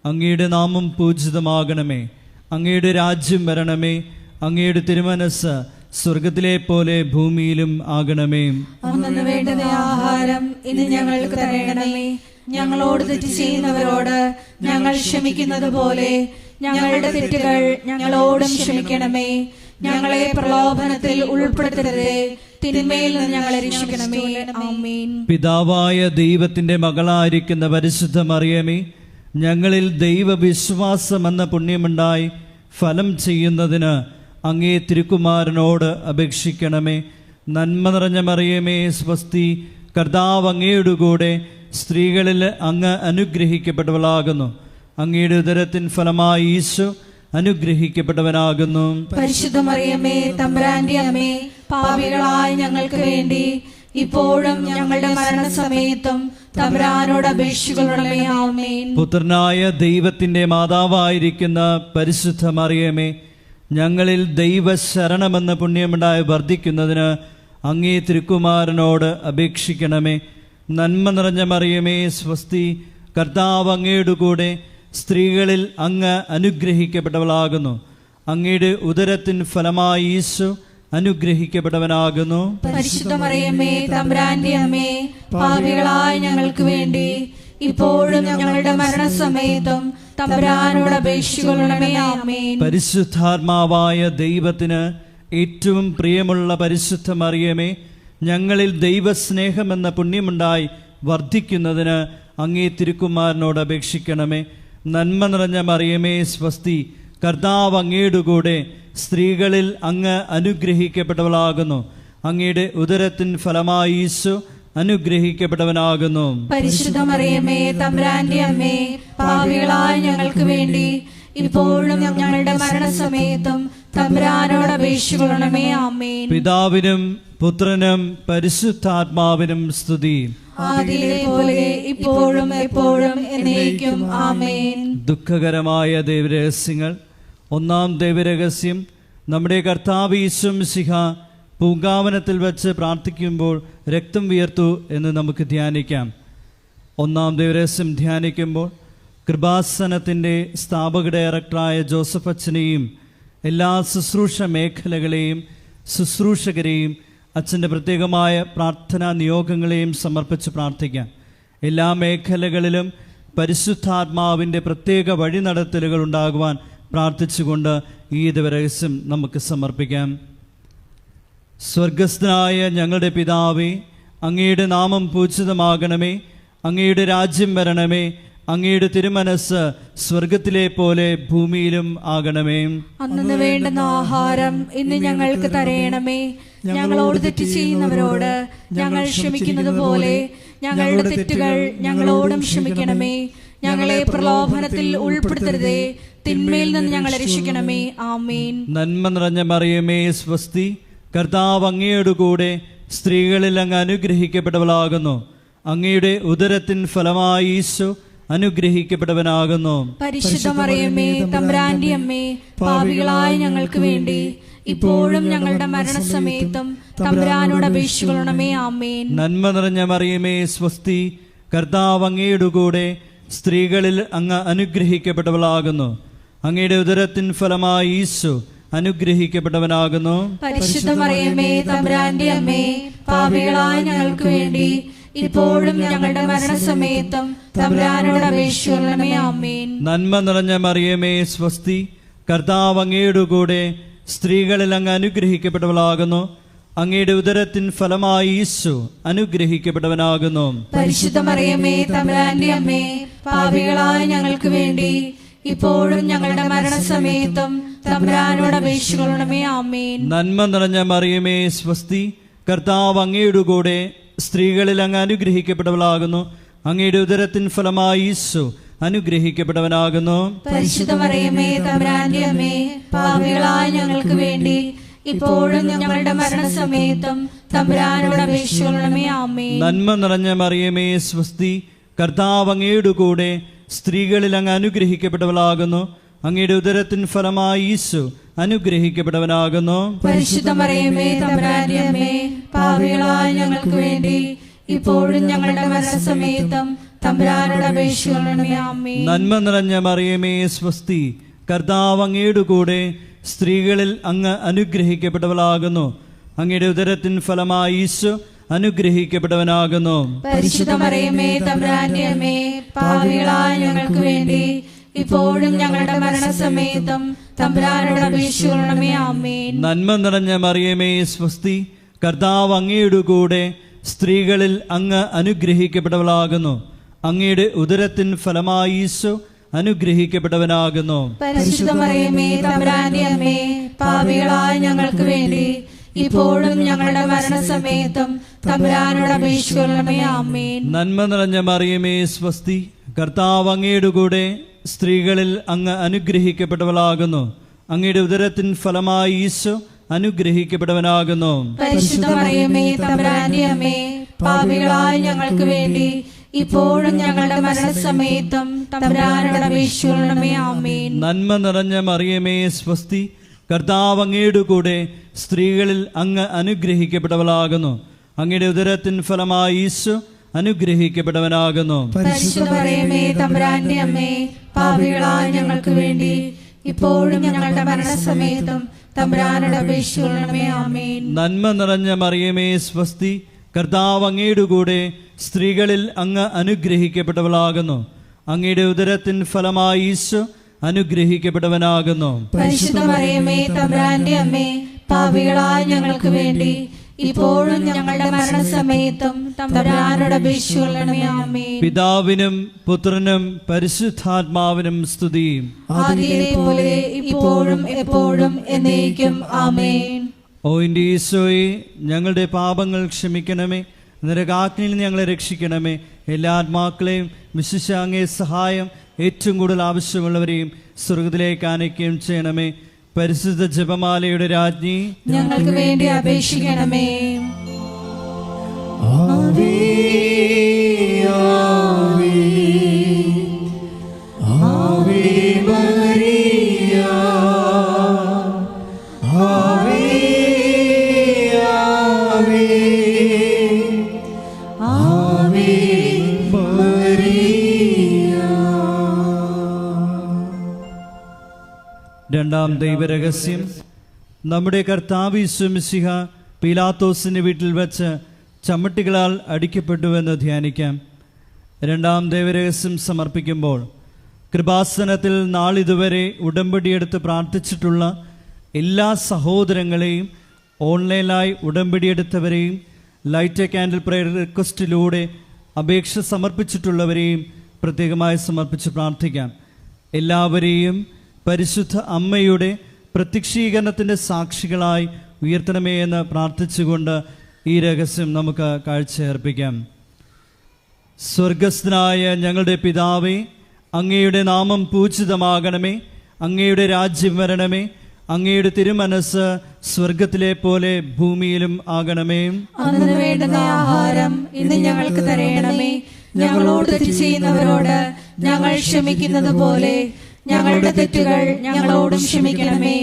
അങ്ങയുടെ നാമം പൂജിതമാകണമേ. അങ്ങയുടെ രാജ്യം വരണമേ. അങ്ങയുടെ തിരുമനസ്സ് സ്വർഗത്തിലെ പോലെ ഭൂമിയിലും ആകണമേ. അന്നു വേണ്ടുന്ന ആഹാരം ഇന്ന് ഞങ്ങൾക്ക് തരണമേ. ഞങ്ങളോട് തെറ്റ് ചെയ്യുന്നവരോട് ഞങ്ങൾ ക്ഷമിക്കുന്നത് പോലെ ഞങ്ങളുടെ തെറ്റുകൾ ഞങ്ങളോടും ക്ഷമിക്കണമേ. ഞങ്ങളെ പ്രലോഭനത്തിൽ ഉൾപ്പെടുത്തരുതേ, തിന്മയിൽ നിന്ന് ഞങ്ങളെ രക്ഷിക്കണമേ. ആമേൻ. പിതാവായ ദൈവത്തിന്റെ മകളായിരിക്കുന്ന പരിശുദ്ധ മറിയമേ, ഞങ്ങളിൽ ദൈവവിശ്വാസം എന്ന പുണ്യമുണ്ടായി ഫലം ചെയ്യുന്നതിന് അങ്ങേ തിരുക്കുമാരനോട് അപേക്ഷിക്കണമേ. നന്മ നിറഞ്ഞ മറിയമേ, സ്വസ്തി, കർത്താവ് അങ്ങയുടെ കൂടെ സ്ത്രീകളിൽ അങ്ങ് അനുഗ്രഹിക്കപ്പെട്ടവളാകുന്നു. അങ്ങയുടെ ഉദരത്തിൻ ഫലമായി ഈശോ അനുഗ്രഹിക്കപ്പെട്ടവനാകുന്നു. പരിശുദ്ധ മറിയമേ, തമ്പുരാന്റെ അമ്മേ, പാപികളായ ഞങ്ങൾക്ക് വേണ്ടി ഇപ്പോഴും ഞങ്ങളുടെ മരണസമയത്തും തമ്പുരാനോട് അപേക്ഷിക്കണമേ. ആമേൻ. പുത്രനായ ദൈവത്തിന്റെ മാതാവായിരിക്കുന്ന പരിശുദ്ധ മറിയമേ, ഞങ്ങളിൽ ദൈവശരണമെന്ന പുണ്യമുണ്ടായി വർദ്ധിക്കുന്നതിന് അങ്ങേ തിരുക്കുമാരനോട് അപേക്ഷിക്കണമേ. നന്മ നിറഞ്ഞ മറിയമേ, സ്വസ്തി, കർത്താവ് അങ്ങയുടെ കൂടെ സ്ത്രീകളിൽ അങ്ങ് അനുഗ്രഹിക്കപ്പെട്ടവളാകുന്നു. അങ്ങയുടെ ഉദരത്തിൻ ഫലമായി ഈശോ അനുഗ്രഹിക്കപ്പെട്ടവനാകുന്നു. പരിശുദ്ധ മറിയമേ, തമ്പുരാന്റെ അമ്മേ, പാപികളായ ഞങ്ങൾക്ക് വേണ്ടി ഇപ്പോഴും ഞങ്ങളുടെ മരണസമയത്തും തമ്പുരാനോട് അപേക്ഷിക്കണമേ. ആമേൻ. പരിശുദ്ധാത്മാവായ ദൈവത്തിന് ഏറ്റവും പ്രിയമുള്ള പരിശുദ്ധ മറിയമേ, ഞങ്ങളിൽ ദൈവസ്നേഹമെന്ന പുണ്യമുണ്ടായി വർദ്ധിക്കുന്നതിന് അങ്ങേ തിരുക്കുമാരനോട് അപേക്ഷിക്കണമേ. നന്മ നിറഞ്ഞ മറിയമേ, സ്വസ്തി, കർത്താവ് അങ്ങയുടെ കൂടെ സ്ത്രീകളിൽ അങ്ങ് അനുഗ്രഹിക്കപ്പെട്ടവളാകുന്നു. അങ്ങയുടെ ഉദരത്തിൻ ഫലമായി ഈശോ അനുഗ്രഹിക്കപ്പെട്ടവനാകുന്നു. പരിശുദ്ധ മറിയമേ, തമ്പുരാന്റെ അമ്മേ, പാപികളായ ഞങ്ങൾക്ക് വേണ്ടി ഇപ്പോഴും ഞങ്ങളുടെ മരണസമയത്തും തമ്പുരാനോട് അപേക്ഷിക്കണമേ. ആമേൻ. പിതാവിനും പുത്രനും പരിശുദ്ധാത്മാവിനും സ്തുതി. ആദിയിലെ പോലെ ഇപ്പോഴും എപ്പോഴും എന്നേക്കും. ആമേൻ. ദുഃഖകരമായ ദൈവരഹസ്യങ്ങൾ. ഒന്നാം ദൈവരഹസ്യം, നമ്മുടെ കർത്താവ് ഈശോ മിശിഹ പൂങ്കാവനത്തിൽ വച്ച് പ്രാർത്ഥിക്കുമ്പോൾ രക്തം വിയർത്തു എന്ന് നമുക്ക് ധ്യാനിക്കാം. ഒന്നാം ദൈവരഹസ്യം ധ്യാനിക്കുമ്പോൾ കൃപാസനത്തിൻ്റെ സ്ഥാപക ഡയറക്ടറായ ജോസഫ് അച്ഛനെയും എല്ലാ ശുശ്രൂഷ മേഖലകളെയും ശുശ്രൂഷകരെയും അച്ഛൻ്റെ പ്രത്യേകമായ പ്രാർത്ഥനാ നിയോഗങ്ങളെയും സമർപ്പിച്ച് പ്രാർത്ഥിക്കാം. എല്ലാ മേഖലകളിലും പരിശുദ്ധാത്മാവിൻ്റെ പ്രത്യേക വഴിനടത്തലുകൾ ഉണ്ടാകുവാൻ പ്രാർത്ഥിച്ചുകൊണ്ട് ഈ ദിവരഹസ്യം നമുക്ക് സമർപ്പിക്കാം. സ്വർഗസ്ഥനായ ഞങ്ങളുടെ പിതാവേ, അങ്ങയുടെ നാമം പൂജിതമാകണമേ. അങ്ങയുടെ രാജ്യം വരണമേ. അങ്ങയുടെ തിരുമനസ് സ്വർഗത്തിലെ പോലെ ഭൂമിയിലും ആകണമേ. അന്നു വേണ്ടുന്ന ആഹാരം ഇന്ന് ഞങ്ങൾക്ക് തരയണമേ. ഞങ്ങളോട് തെറ്റ് ചെയ്യുന്നവരോട് ഞങ്ങൾ ക്ഷമിക്കുന്നത് പോലെ ഞങ്ങളുടെ തെറ്റുകൾ ഞങ്ങളോടും ക്ഷമിക്കണമേ. ഞങ്ങളെ പ്രലോഭനത്തിൽ ഉൾപ്പെടുത്തരുതേ, തിന്മയിൽ നിന്ന് ഞങ്ങളെ രക്ഷിക്കണമേ. ആമേൻ. നന്മ നിറഞ്ഞ മറിയമേ, സ്വസ്തി, കർത്താവ് അങ്ങയുടെ കൂടെ സ്ത്രീകളിൽ അങ്ങ് അനുഗ്രഹിക്കപ്പെട്ടവളാകുന്നു. അങ്ങയുടെ ഉദരത്തിൻ ഫലമായി ഈശോ അനുഗ്രഹിക്കപ്പെട്ടവനാകുന്നു. പരിശുദ്ധ മറിയമേ, തമ്പുരാന്റെ അമ്മേ, പാപികളായ ഞങ്ങൾക്ക് വേണ്ടി ഇപ്പോഴും ഞങ്ങളുടെ മരണസമയത്തും തമ്പുരാനോട് അപേക്ഷിക്കണമേ. ആമേൻ. നന്മ നിറഞ്ഞ മറിയമേ, സ്വസ്തി, കർത്താവ് അങ്ങയുടെ കൂടെ സ്ത്രീകളിൽ അങ്ങ് അനുഗ്രഹിക്കപ്പെട്ടവളാകുന്നു. അങ്ങയുടെ ഉദരത്തിൻ ഫലമായി ഈശോ അനുഗ്രഹിക്കപ്പെട്ടവനാകുന്നു. പരിശുദ്ധ മറിയമേ, തമ്പുരാന്റെ അമ്മേ, പാപികളായ ഞങ്ങൾക്ക് വേണ്ടി ഇപ്പോഴും ഞങ്ങളുടെ മരണസമയത്തും തമ്പുരാനോട് അപേക്ഷിക്കണമേ. ആമേൻ. നന്മ നിറഞ്ഞ മറിയമേ, സ്വസ്തി, കർത്താവ് അങ്ങയുടെ കൂടെ സ്ത്രീകളിൽ അങ്ങ് അനുഗ്രഹിക്കപ്പെട്ടവളാകുന്നു. അങ്ങയുടെ ഉദരത്തിൻ ഫലമായി ഈശോ അനുഗ്രഹിക്കപ്പെട്ടവനാകുന്നു. പരിശുദ്ധ മറിയമേ, തമ്പുരാന്റെ അമ്മേ, പാപികളായ ഞങ്ങൾക്ക് വേണ്ടി ഇപ്പോഴും ഞങ്ങളുടെ മരണസമയത്തും തമ്പുരാനോട് അപേക്ഷിക്കണമേ. ആമേൻ. നന്മ നിറഞ്ഞ മറിയമേ, സ്വസ്തി, കർത്താവ് അങ്ങയുടെ കൂടെ സ്ത്രീകളിൽ അങ്ങ് അനുഗ്രഹിക്കപ്പെട്ടവളാകുന്നു. അങ്ങയുടെ ഉദരത്തിൻ ഫലമായി ഈശോ അനുഗ്രഹിക്കപ്പെട്ടവനാകുന്നു. പരിശുദ്ധ മറിയമേ തമ്പുരാന്റെ അമ്മേ, പാപികളായ ഞങ്ങൾക്ക് വേണ്ടി ഇപ്പോഴും ഞങ്ങളുടെ മരണസമയത്തും തമ്പുരാനോട് അപേക്ഷിക്കണമേ. ആമേൻ. നന്മ നിറഞ്ഞ മറിയമേ സ്വസ്തി, കർത്താവ് അങ്ങയുടെ കൂടെ സ്ത്രീകളിൽ അങ്ങ് അനുഗ്രഹിക്കപ്പെട്ടവളാകുന്നു. അങ്ങയുടെ ഉദരത്തിൻ ഫലമായി ഈശോ അനുഗ്രഹിക്കപ്പെട്ടവനാകുന്നു. പരിശുദ്ധ മറിയമേ തമ്പുരാന്റെ അമ്മേ, പാപികളായ ഞങ്ങൾക്ക് വേണ്ടി ഇപ്പോഴും ഞങ്ങളുടെ മരണസമയത്തും തമ്പുരാനോട് അപേക്ഷിക്കണമേ. ആമേൻ. നന്മ നിറഞ്ഞ മറിയമേ സ്വസ്തി, കർത്താവ് അങ്ങയുടെ കൂടെ സ്ത്രീകളിൽ അങ്ങ് അനുഗ്രഹിക്കപ്പെട്ടവളാകുന്നു. അങ്ങയുടെ ഉദരത്തിൻ ഫലമായി ഈശോ അനുഗ്രഹിക്കപ്പെട്ടവനാകുന്നു. പരിശുദ്ധ മറിയമേ തമ്പുരാന്റെ അമ്മേ, പാപികളായ ഞങ്ങൾക്ക് വേണ്ടി ഇപ്പോഴും ഞങ്ങളുടെ മരണസമയത്തും തമ്പുരാനോട് അപേക്ഷിക്കണമേ. ആമേൻ. നന്മ നിറഞ്ഞ മറിയമേ സ്വസ്തി, കർത്താവ് അങ്ങയുടെ കൂടെ സ്ത്രീകളിൽ അങ്ങ് അനുഗ്രഹിക്കപ്പെട്ടവളാകുന്നു. അങ്ങയുടെ ഉദരത്തിൻ ഫലമായി ഈശോ അനുഗ്രഹിക്കപ്പെട്ടവനാകുന്നു. പരിശുദ്ധ മറിയമേ തമ്പുരാന്റെ അമ്മേ, പാപികളായ ഞങ്ങൾക്ക് വേണ്ടി ഇപ്പോഴും ഞങ്ങളുടെ മരണസമയത്തും തമ്പുരാനോട് അപേക്ഷിക്കണമേ. ആമേൻ. നന്മ നിറഞ്ഞ മറിയമേ സ്വസ്തി, കർത്താവ് അങ്ങയുടെ കൂടെ സ്ത്രീകളിൽ അങ്ങ് അനുഗ്രഹിക്കപ്പെട്ടവളാകുന്നു. അങ്ങയുടെ ഉദരത്തിൻ ഫലമായി ഈശോ അനുഗ്രഹിക്കപ്പെട്ടവനാകുന്നു. പരിശുദ്ധ മറിയമേ തമ്പുരാന്റെ അമ്മേ, പാപികളായ ഞങ്ങൾക്ക് വേണ്ടി ഇപ്പോഴും ഞങ്ങളുടെ മരണസമയത്തും തമ്പുരാനോട് അപേക്ഷിക്കണമേ. ആമേൻ. നന്മ നിറഞ്ഞ മറിയമേ സ്വസ്തി, കർത്താവ് അങ്ങയുടെ കൂടെ സ്ത്രീകളിൽ അങ്ങ് അനുഗ്രഹിക്കപ്പെട്ടവളാകുന്നു. അങ്ങയുടെ ഉദരത്തിൻ ഫലമായി ഈശോ അനുഗ്രഹിക്കപ്പെട്ടവനാകുന്നു. പരിശുദ്ധ മറിയമേ തമ്പുരാന്റെ അമ്മേ, പാപികളായ ഞങ്ങൾക്ക് വേണ്ടി ഇപ്പോഴും ഞങ്ങളുടെ മരണസമയത്തും തമ്പുരാനോട് അപേക്ഷിക്കണമേ. ആമേൻ. നന്മ നിറഞ്ഞ മറിയമേ സ്വസ്തി, കർത്താവ് അങ്ങയുടെ കൂടെ സ്ത്രീകളിൽ അങ്ങ് അനുഗ്രഹിക്കപ്പെട്ടവളാകുന്നു. അങ്ങയുടെ ഉദരത്തിൻ ഫലമായി ഈശോ അനുഗ്രഹിക്കപ്പെട്ടവനാകുന്നു. പരിശുദ്ധ മറിയമേ തമ്പുരാന്റെ അമ്മേ, പാപികളായ ഞങ്ങൾക്ക് വേണ്ടി ഇപ്പോഴും ഞങ്ങളുടെ മരണസമയത്തും തമ്പുരാനോട് അപേക്ഷിക്കണമേ. ആമേൻ. പിതാവിനും പുത്രനും പരിശുദ്ധാത്മാവിനും സ്തുതി. ആദിയിലെ പോലെ ഇപ്പോഴും എപ്പോഴും എന്നേക്കും. ആമേൻ. ഓ എൻ്റെ ഈശോയെ, ഞങ്ങളുടെ പാപങ്ങൾ ക്ഷമിക്കണമേ, നരകാഗ്നിയിൽ നിന്ന് ഞങ്ങളെ രക്ഷിക്കണമേ. എല്ലാ ആത്മാക്കളെയും വിശിഷ്യ അങ്ങേ സഹായം ഏറ്റവും കൂടുതൽ ആവശ്യമുള്ളവരെയും സ്വർഗത്തിലേക്ക് ആനയിക്കുകയും ചെയ്യണമേ. പരിശുദ്ധ ജപമാലയുടെ രാജ്ഞി, ഞങ്ങൾക്ക് വേണ്ടി അപേക്ഷിക്കണമേ. ആവേ ആവേ ആവേ മരിയ, ആവേ ആവേ ആവേ മരിയ. രണ്ടാം ദൈവരഹസ്യം. നമ്മുടെ കർത്താവ് യേശു മിശിഹ പീലാത്തോസിന്റെ വീട്ടിൽ വെച്ച് ചമ്മട്ടികളാൽ അടിക്കപ്പെട്ടുവെന്ന് ധ്യാനിക്കാം. രണ്ടാം ദൈവരഹസ്യം സമർപ്പിക്കുമ്പോൾ കൃപാസനത്തിൽ നാളിതുവരെ ഉടമ്പടിയെടുത്ത് പ്രാർത്ഥിച്ചിട്ടുള്ള എല്ലാ സഹോദരങ്ങളെയും, ഓൺലൈനായി ഉടമ്പടിയെടുത്തവരെയും, ലൈറ്റ് എ കാൻഡിൽ പ്രയർ റിക്വസ്റ്റിലൂടെ അപേക്ഷ സമർപ്പിച്ചിട്ടുള്ളവരെയും പ്രത്യേകമായി സമർപ്പിച്ച് പ്രാർത്ഥിക്കാം. എല്ലാവരെയും പരിശുദ്ധ അമ്മയുടെ പ്രത്യക്ഷീകരണത്തിൻ്റെ സാക്ഷികളായി ഉയർത്തണമേ എന്ന് പ്രാർത്ഥിച്ചുകൊണ്ട് ഈ രഹസ്യം നമുക്ക് കാഴ്ചയർപ്പിക്കാം. സ്വർഗസ്ഥനായ ഞങ്ങളുടെ പിതാവേ, അങ്ങയുടെ നാമം പൂജിതമാകണമേ. അങ്ങയുടെ രാജ്യം വരണമേ. അങ്ങയുടെ തിരുമനസ് സ്വർഗത്തിലെ പോലെ ഭൂമിയിലും ആകണമേ. അന്നു വേണ്ടുന്ന ആഹാരം ഇന്ന് ഞങ്ങൾക്ക് തരയണമേ. ഞങ്ങളോട് തെറ്റ് ചെയ്യുന്നവരോട് ഞങ്ങൾ ക്ഷമിക്കുന്നത് പോലെ ഞങ്ങളുടെ തെറ്റുകൾ ഞങ്ങളോടും ക്ഷമിക്കണമേ.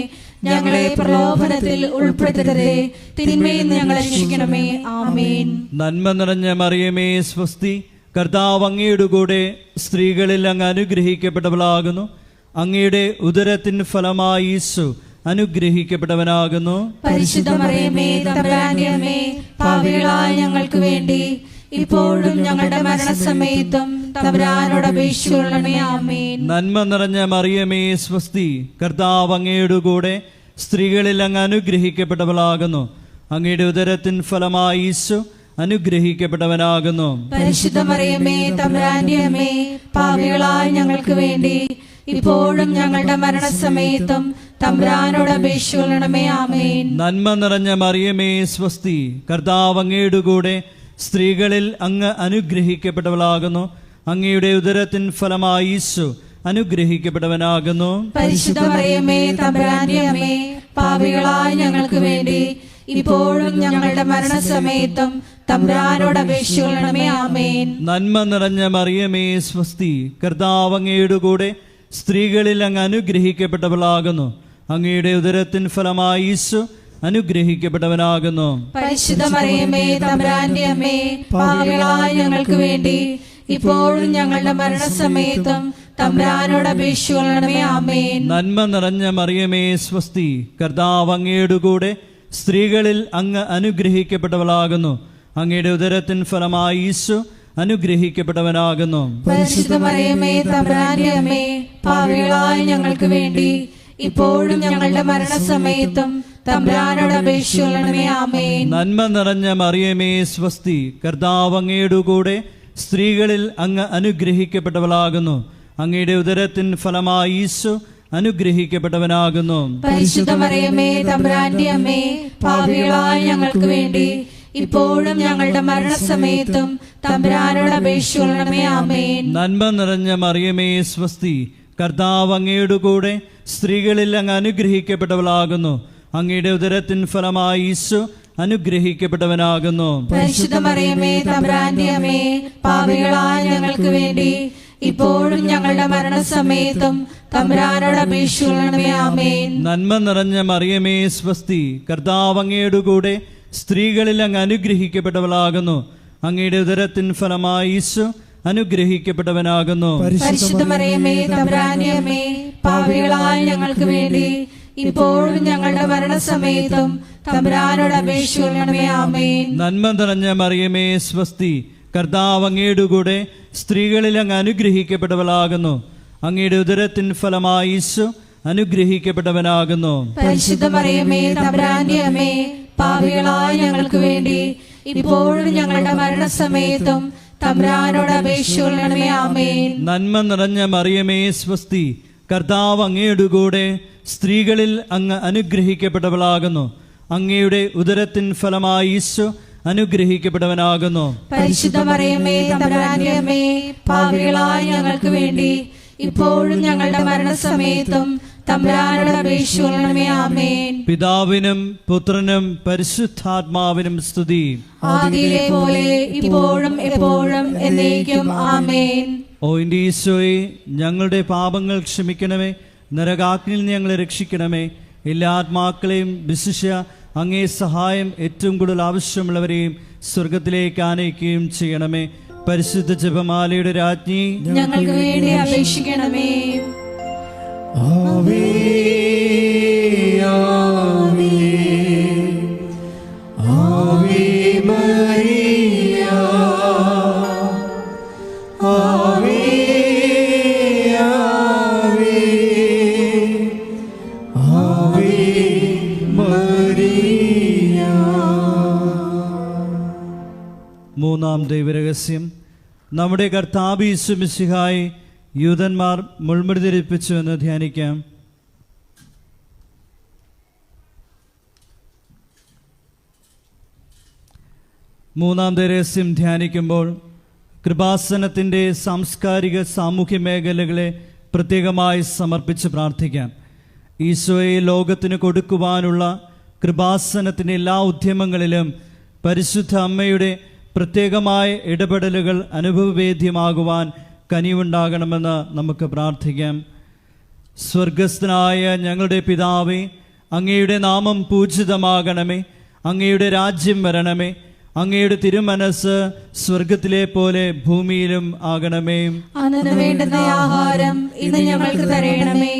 ഞങ്ങളെ പ്രലോഭനത്തിൽ ഉൾപ്പെടുത്തരുതേ, തിന്മയിൽ നിന്ന് ഞങ്ങളെ രക്ഷിക്കണമേ. ആമേൻ. നന്മ നിറഞ്ഞ മറിയമേ സ്വസ്തി, കർത്താവ് അങ്ങയുടെ കൂടെ സ്ത്രീകളിൽ അങ്ങ് അനുഗ്രഹിക്കപ്പെട്ടവളാകുന്നു. അങ്ങയുടെ ഉദരത്തിൻ ഫലമായി ഈശോ അനുഗ്രഹിക്കപ്പെട്ടവനാകുന്നു. പരിശുദ്ധ മറിയമേ തമ്പുരാന്റെ അമ്മേ, പാപികളായ ഞങ്ങൾക്ക് വേണ്ടി ഇപ്പോഴും ഞങ്ങളുടെ മരണസമയത്തും തമ്പുരാനോട് അപേക്ഷിക്കണമേ. ആമേൻ. നന്മ നിറഞ്ഞ മറിയമേ സ്വസ്തി, കർത്താവ് അങ്ങയുടെ കൂടെ സ്ത്രീകളിൽ അങ്ങ് അനുഗ്രഹിക്കപ്പെട്ടവളാകുന്നു. അങ്ങയുടെ ഉദരത്തിൻ ഫലമായി ഈശോ അനുഗ്രഹിക്കപ്പെട്ടവനാകുന്നു. പരിശുദ്ധ മറിയമേ തമ്പുരാന്റെ അമ്മേ, പാപികളായ ഞങ്ങൾക്ക് വേണ്ടി ഇപ്പോഴും ഞങ്ങളുടെ മരണസമയത്തും തമ്പുരാനോട് അപേക്ഷിക്കണമേ. ആമേൻ. നന്മ നിറഞ്ഞ മറിയമേ സ്വസ്തി, കർത്താവ് അങ്ങയുടെ കൂടെ സ്ത്രീകളിൽ അങ്ങ് അനുഗ്രഹിക്കപ്പെട്ടവളാകുന്നു. അങ്ങയുടെ ഉദരത്തിൻ ഫലമായി ഈശോ അനുഗ്രഹിക്കപ്പെട്ടവനാകുന്നു. പരിശുദ്ധ മറിയമേ, തമ്പുരാന്റെ അമ്മേ, പാപികളായ ഞങ്ങൾക്ക് വേണ്ടി ഇപ്പോഴും ഞങ്ങളുടെ മരണസമയത്തും തമ്പുരാനോട് അപേക്ഷിക്കണമേ. ആമേൻ. നന്മ നിറഞ്ഞ മറിയമേ, സ്വസ്തി, കർത്താവ് അങ്ങയുടെ കൂടെ സ്ത്രീകളിൽ അങ്ങ് അനുഗ്രഹിക്കപ്പെട്ടവളാകുന്നു. അങ്ങയുടെ ഉദരത്തിൻ ഫലമായി ഈശോ അനുഗ്രഹിക്കപ്പെട്ടവനാകുന്നു. പരിശുദ്ധ മറിയമേ, തമ്പുരാന്റെ അമ്മേ, പാപികളായ ഞങ്ങൾക്ക് വേണ്ടി ഇപ്പോഴും ഞങ്ങളുടെ മരണസമയത്തും തമ്പുരാനോട് അപേക്ഷിക്കണമേ. ആമേൻ. നന്മ നിറഞ്ഞ മറിയമേ, സ്വസ്തി, കർത്താവ് അങ്ങയുടെ കൂടെ സ്ത്രീകളിൽ അങ്ങ് അനുഗ്രഹിക്കപ്പെട്ടവളാകുന്നു. അങ്ങയുടെ ഉദരത്തിൻ ഫലമായി ഈശോ അനുഗ്രഹിക്കപ്പെട്ടവനാകുന്നു. പരിശുദ്ധ മറിയമേ, തമ്പുരാന്റെ അമ്മേ, പാപികളായ ഞങ്ങൾക്ക് വേണ്ടി ഇപ്പോഴും ഞങ്ങളുടെ മരണസമയത്തും തമ്പുരാനോട് അപേക്ഷിക്കണമേ. ആമേൻ. നന്മ നിറഞ്ഞ മറിയമേ, സ്വസ്തി, കർത്താവ് അങ്ങയുടെ കൂടെ സ്ത്രീകളിൽ അങ്ങ് അനുഗ്രഹിക്കപ്പെട്ടവളാകുന്നു. അങ്ങയുടെ ഉദരത്തിൻ ഫലമായി ഈശോ അനുഗ്രഹിക്കപ്പെട്ടവനാകുന്നു. പരിശുദ്ധ മറിയമേ, തമ്പുരാന്റെ അമ്മേ, പാപികളായ ഞങ്ങൾക്ക് വേണ്ടി ഇപ്പോഴും ഞങ്ങളുടെ മരണസമയത്തും തമ്പുരാനോട് അപേക്ഷിക്കണമേ. ആമേൻ. നന്മ നിറഞ്ഞ മറിയമേ, സ്വസ്തി, കർത്താവ് അങ്ങയുടെ കൂടെ സ്ത്രീകളിൽ അങ്ങ് അനുഗ്രഹിക്കപ്പെട്ടവളാകുന്നു. അങ്ങയുടെ ഉദരത്തിൻ ഫലമായി ഈശോ അനുഗ്രഹിക്കപ്പെട്ടവനാകുന്നു. പരിശുദ്ധ മറിയമേ, തമ്പുരാന്റെ അമ്മേ, പാപികളായ ഞങ്ങൾക്ക് വേണ്ടി ഇപ്പോഴും ഞങ്ങളുടെ മരണസമയത്തും തമ്പുരാനോട് അപേക്ഷിക്കണമേ. ആമേൻ. നന്മ നിറഞ്ഞ മറിയമേ, സ്വസ്തി, കർത്താവ് അങ്ങയുടെ കൂടെ സ്ത്രീകളിൽ അങ്ങ് അനുഗ്രഹിക്കപ്പെട്ടവളാകുന്നു. അങ്ങയുടെ ഉദരത്തിൻ ഫലമായി ഈശോ അനുഗ്രഹിക്കപ്പെട്ടവനാകുന്നു. പരിശുദ്ധ മറിയമേ, തമ്പുരാന്റെ അമ്മേ, പാപികളായ ഞങ്ങൾക്ക് വേണ്ടി ഇപ്പോഴും ഞങ്ങളുടെ മരണസമയത്തും തമ്പുരാനോട് അപേക്ഷിക്കണമേ. ആമേൻ. നന്മ നിറഞ്ഞ മറിയമേ, സ്വസ്തി, കർത്താവ് അങ്ങയുടെ കൂടെ സ്ത്രീകളിൽ അങ്ങ് അനുഗ്രഹിക്കപ്പെട്ടവളാകുന്നു. അങ്ങയുടെ ഉദരത്തിൻ ഫലമായി ഈശോ അനുഗ്രഹിക്കപ്പെട്ടവനാകുന്നു. പരിശുദ്ധ മറിയമേ, തമ്പുരാന്റെ അമ്മേ, പാപികളായ ഞങ്ങൾക്ക് വേണ്ടി ഇപ്പോഴും ഞങ്ങളുടെ മരണസമയത്തും തമ്പുരാനോട് അപേക്ഷിക്കണമേ. ആമേൻ. നന്മ നിറഞ്ഞ മറിയമേ, സ്വസ്തി, കർത്താവ് അങ്ങയുടെ കൂടെ സ്ത്രീകളിൽ അങ്ങ് അനുഗ്രഹിക്കപ്പെട്ടവളാകുന്നു. അങ്ങയുടെ ഉദരത്തിൻ ഫലമായി ഈശോ അനുഗ്രഹിക്കപ്പെട്ടവനാകുന്നു. പരിശുദ്ധ മറിയമേ, തമ്പുരാന്റെ അമ്മേ, പാപികളായ ഞങ്ങൾക്ക് വേണ്ടി ഇപ്പോഴും ഞങ്ങളുടെ മരണസമയത്തും തമ്പുരാനോട് അപേക്ഷിക്കണമേ. ആമേൻ. പിതാവിനും പുത്രനും പരിശുദ്ധാത്മാവിനും സ്തുതി. ആദിയിലെ പോലെ ഇപ്പോഴും എപ്പോഴും എന്നേക്കും. ആമേൻ. ഓ എൻ്റെ ഈശോയെ, ഞങ്ങളുടെ പാപങ്ങൾ ക്ഷമിക്കണമേ. നരകാഗ്നിയിൽ നിന്ന് ഞങ്ങളെ രക്ഷിക്കണമേ. എല്ലാ ആത്മാക്കളെയും വിശിഷ്യ അങ്ങേ സഹായം ഏറ്റവും കൂടുതൽ ആവശ്യമുള്ളവരെയും സ്വർഗത്തിലേക്ക് ആനയിക്കുകയും ചെയ്യണമേ. പരിശുദ്ധ ജപമാലയുടെ രാജ്ഞി, ഞങ്ങൾക്ക് വേണ്ടി അപേക്ഷിക്കണമേ. ആവേ ആവേ ആവേ മരിയ ആവേ ആവേ ആവേ മരിയ. മൂന്നാം ദൈവരഹസ്യം. നമ്മുടെ കർത്താവ് യേശു മിശിഹായെ യൂതന്മാർ മുൾമുടി ധരിപ്പിച്ചു എന്ന് ധ്യാനിക്കാം. മൂന്നാം ദൈവരഹസ്യം ധ്യാനിക്കുമ്പോൾ കൃപാസനത്തിൻ്റെ സാംസ്കാരിക സാമൂഹ്യ മേഖലകളെ പ്രത്യേകമായി സമർപ്പിച്ച് പ്രാർത്ഥിക്കാം. ഈശോയെ ലോകത്തിന് കൊടുക്കുവാനുള്ള കൃപാസനത്തിൻ്റെ എല്ലാ ഉദ്യമങ്ങളിലും പരിശുദ്ധ അമ്മയുടെ പ്രത്യേകമായ ഇടപെടലുകൾ അനുഭവവേദ്യമാകുവാൻ കനിവുണ്ടാകണമെന്ന് നമുക്ക് പ്രാർത്ഥിക്കാം. സ്വർഗസ്ഥനായ ഞങ്ങളുടെ പിതാവേ, അങ്ങയുടെ നാമം പൂജിതമാകണമേ. അങ്ങയുടെ രാജ്യം വരണമേ. അങ്ങയുടെ തിരുമനസ് സ്വർഗത്തിലെ പോലെ ഭൂമിയിലും ആകണമേ. അന്നു വേണ്ടുന്ന ആഹാരം ഇന്ന് ഞങ്ങൾക്ക് തരണമേ.